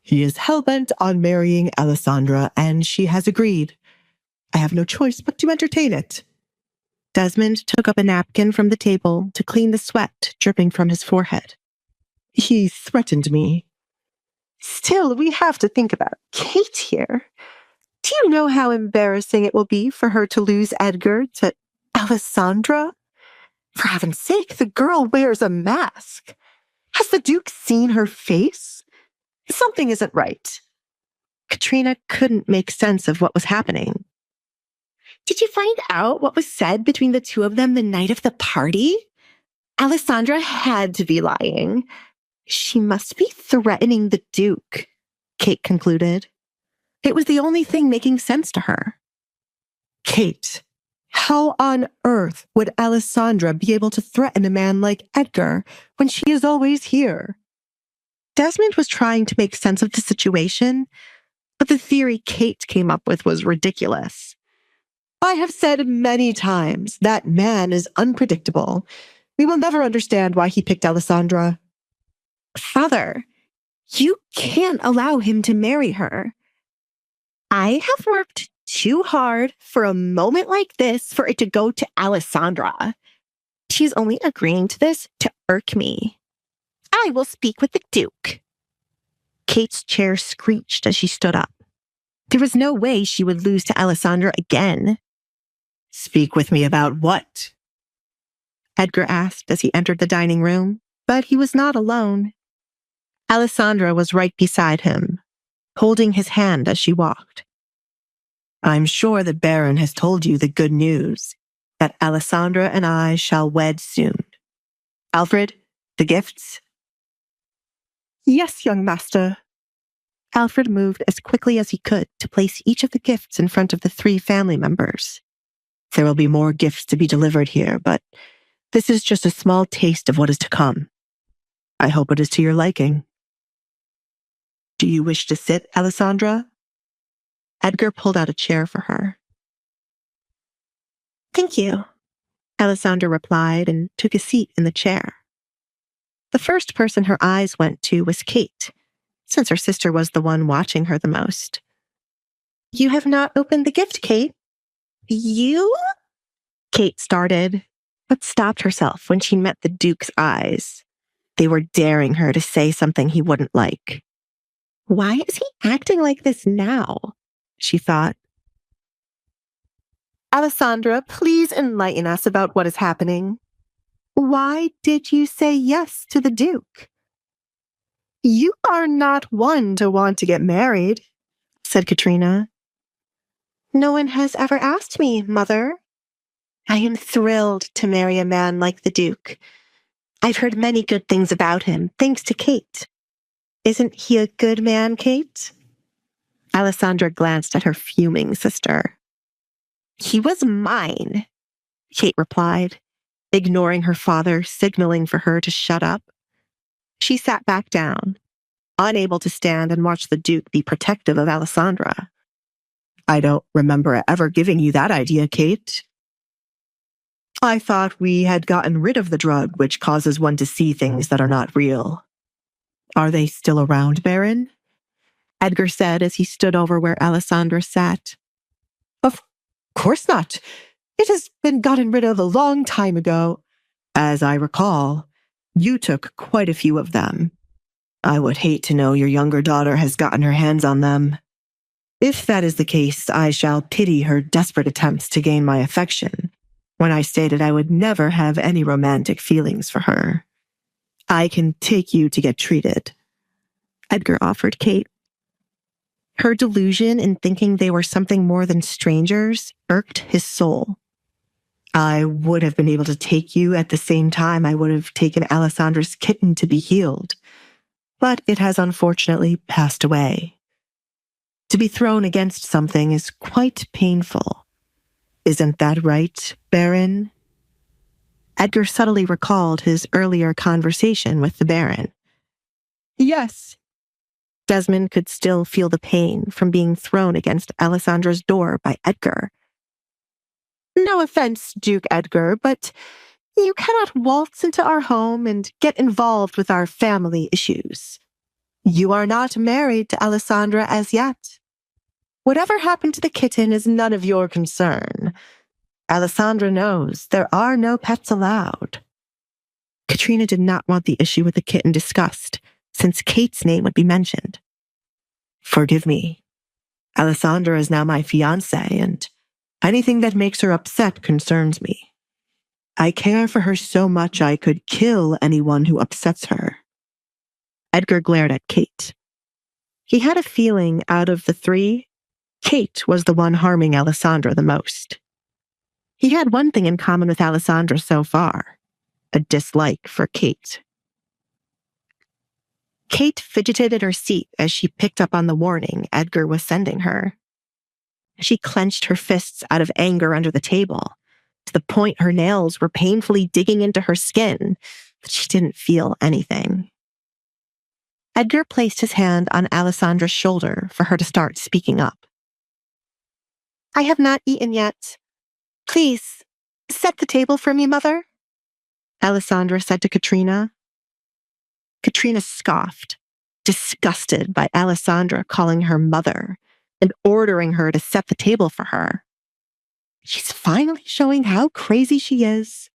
He is hell-bent on marrying Alessandra, and she has agreed. I have no choice but to entertain it. Desmond took up a napkin from the table to clean the sweat dripping from his forehead. He threatened me. Still, we have to think about Kate here. Do you know how embarrassing it will be for her to lose Edgar to Alessandra? For heaven's sake, the girl wears a mask. Has the Duke seen her face? Something isn't right. Katrina couldn't make sense of what was happening. Did you find out what was said between the two of them the night of the party? Alessandra had to be lying. She must be threatening the Duke, Kate concluded. It was the only thing making sense to her. Kate, how on earth would Alessandra be able to threaten a man like Edgar when she is always here? Desmond was trying to make sense of the situation, but the theory Kate came up with was ridiculous. I have said many times that man is unpredictable. We will never understand why he picked Alessandra. Father, you can't allow him to marry her. I have worked too hard for a moment like this for it to go to Alessandra. She's only agreeing to this to irk me. I will speak with the Duke. Kate's chair screeched as she stood up. There was no way she would lose to Alessandra again. Speak with me about what? Edgar asked as he entered the dining room, but he was not alone. Alessandra was right beside him, holding his hand as she walked. I'm sure the Baron has told you the good news, that Alessandra and I shall wed soon. Alfred, the gifts? Yes, young master. Alfred moved as quickly as he could to place each of the gifts in front of the 3 family members. There will be more gifts to be delivered here, but this is just a small taste of what is to come. I hope it is to your liking. Do you wish to sit, Alessandra? Edgar pulled out a chair for her. Thank you, Alessandra replied and took a seat in the chair. The first person her eyes went to was Kate, since her sister was the one watching her the most. You have not opened the gift, Kate. You? Kate started, but stopped herself when she met the Duke's eyes. They were daring her to say something he wouldn't like. Why is he acting like this now? She thought. Alessandra, please enlighten us about what is happening. Why did you say yes to the Duke? You are not one to want to get married, said Katrina. No one has ever asked me, Mother. I am thrilled to marry a man like the Duke. I've heard many good things about him, thanks to Kate. Isn't he a good man, Kate? Alessandra glanced at her fuming sister. He was mine, Kate replied, ignoring her father, signaling for her to shut up. She sat back down, unable to stand and watch the Duke be protective of Alessandra. I don't remember ever giving you that idea, Kate. I thought we had gotten rid of the drug which causes one to see things that are not real. Are they still around, Baron? Edgar said as he stood over where Alessandra sat. Of course not. It has been gotten rid of a long time ago. As I recall, you took quite a few of them. I would hate to know your younger daughter has gotten her hands on them. If that is the case, I shall pity her desperate attempts to gain my affection when I stated I would never have any romantic feelings for her. I can take you to get treated, Edgar offered Kate. Her delusion in thinking they were something more than strangers irked his soul. I would have been able to take you at the same time I would have taken Alessandra's kitten to be healed, but it has unfortunately passed away. To be thrown against something is quite painful. Isn't that right, Baron? Edgar subtly recalled his earlier conversation with the Baron. Yes. Desmond could still feel the pain from being thrown against Alessandra's door by Edgar. No offense, Duke Edgar, but you cannot waltz into our home and get involved with our family issues. You are not married to Alessandra as yet. Whatever happened to the kitten is none of your concern. Alessandra knows there are no pets allowed. Katrina did not want the issue with the kitten discussed, since Kate's name would be mentioned. Forgive me. Alessandra is now my fiancée, and anything that makes her upset concerns me. I care for her so much I could kill anyone who upsets her. Edgar glared at Kate. He had a feeling out of the three, Kate was the one harming Alessandra the most. He had one thing in common with Alessandra so far, a dislike for Kate. Kate fidgeted in her seat as she picked up on the warning Edgar was sending her. She clenched her fists out of anger under the table, to the point her nails were painfully digging into her skin, but she didn't feel anything. Edgar placed his hand on Alessandra's shoulder for her to start speaking up. I have not eaten yet. Please, set the table for me, Mother, Alessandra said to Katrina. Katrina scoffed, disgusted by Alessandra calling her mother and ordering her to set the table for her. She's finally showing how crazy she is.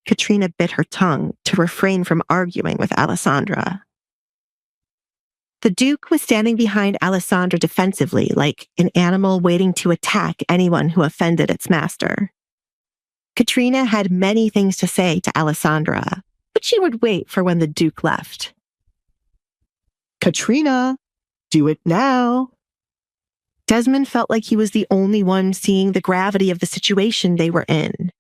Katrina bit her tongue to refrain from arguing with Alessandra. The Duke was standing behind Alessandra defensively, like an animal waiting to attack anyone who offended its master. Katrina had many things to say to Alessandra, but she would wait for when the Duke left. Katrina, do it now. Desmond felt like he was the only one seeing the gravity of the situation they were in.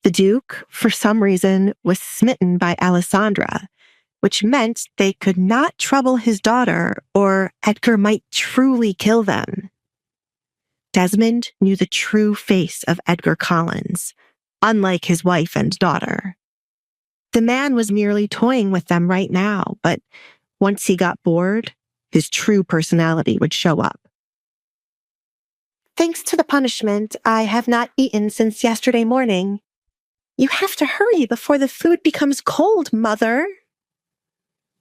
The Duke, for some reason, was smitten by Alessandra, which meant they could not trouble his daughter or Edgar might truly kill them. Desmond knew the true face of Edgar Collins, unlike his wife and daughter. The man was merely toying with them right now, but once he got bored, his true personality would show up. Thanks to the punishment, I have not eaten since yesterday morning. You have to hurry before the food becomes cold, Mother.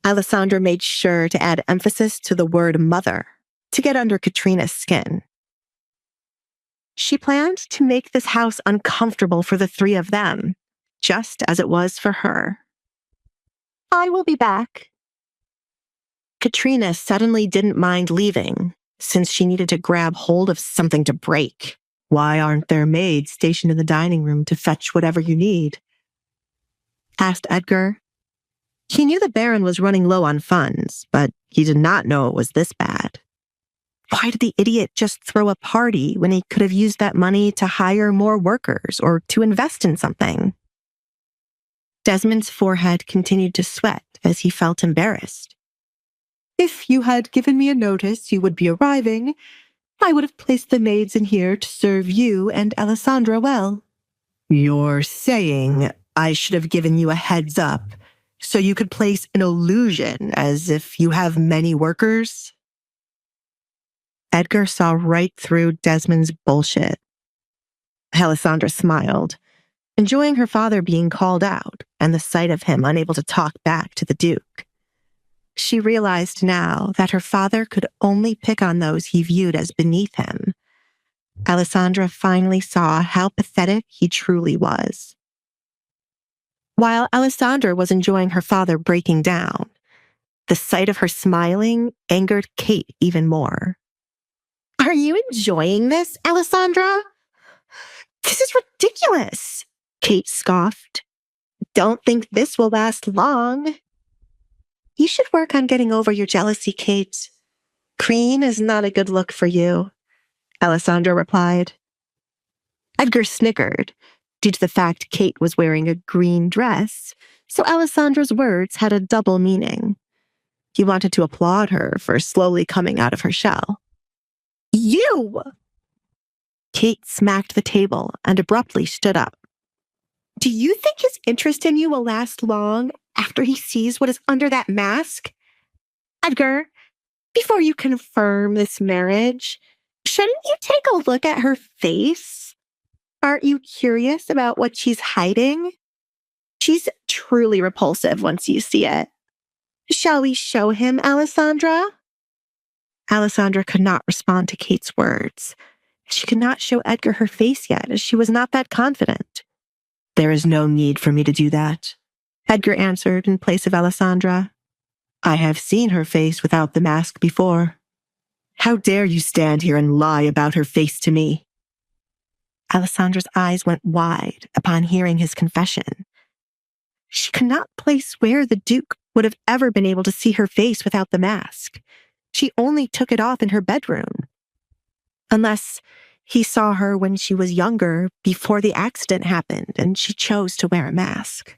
Alessandra made sure to add emphasis to the word mother to get under Katrina's skin. She planned to make this house uncomfortable for the three of them, just as it was for her. I will be back. Katrina suddenly didn't mind leaving, since she needed to grab hold of something to break. Why aren't there maids stationed in the dining room to fetch whatever you need? Asked Edgar. He knew the Baron was running low on funds, but he did not know it was this bad. Why did the idiot just throw a party when he could have used that money to hire more workers or to invest in something? Desmond's forehead continued to sweat as he felt embarrassed. If you had given me a notice you would be arriving, I would have placed the maids in here to serve you and Alessandra well. You're saying I should have given you a heads up so you could place an illusion as if you have many workers? Edgar saw right through Desmond's bullshit. Alessandra smiled, enjoying her father being called out and the sight of him unable to talk back to the Duke. She realized now that her father could only pick on those he viewed as beneath him. Alessandra finally saw how pathetic he truly was. While Alessandra was enjoying her father breaking down, the sight of her smiling angered Kate even more. you enjoying this, Alessandra? This is ridiculous, Kate scoffed. Don't think this will last long. You should work on getting over your jealousy, Kate. Green is not a good look for you, Alessandra replied. Edgar snickered, due to the fact Kate was wearing a green dress, so Alessandra's words had a double meaning. He wanted to applaud her for slowly coming out of her shell. You! Kate smacked the table and abruptly stood up. Do you think his interest in you will last long after he sees what is under that mask? Edgar, before you confirm this marriage, shouldn't you take a look at her face? Aren't you curious about what she's hiding? She's truly repulsive once you see it. Shall we show him, Alessandra? Alessandra could not respond to Kate's words. She could not show Edgar her face yet, as she was not that confident. There is no need for me to do that, Edgar answered in place of Alessandra. I have seen her face without the mask before. How dare you stand here and lie about her face to me? Alessandra's eyes went wide upon hearing his confession. She could not place where the Duke would have ever been able to see her face without the mask. She only took it off in her bedroom. Unless he saw her when she was younger, before the accident happened, and she chose to wear a mask.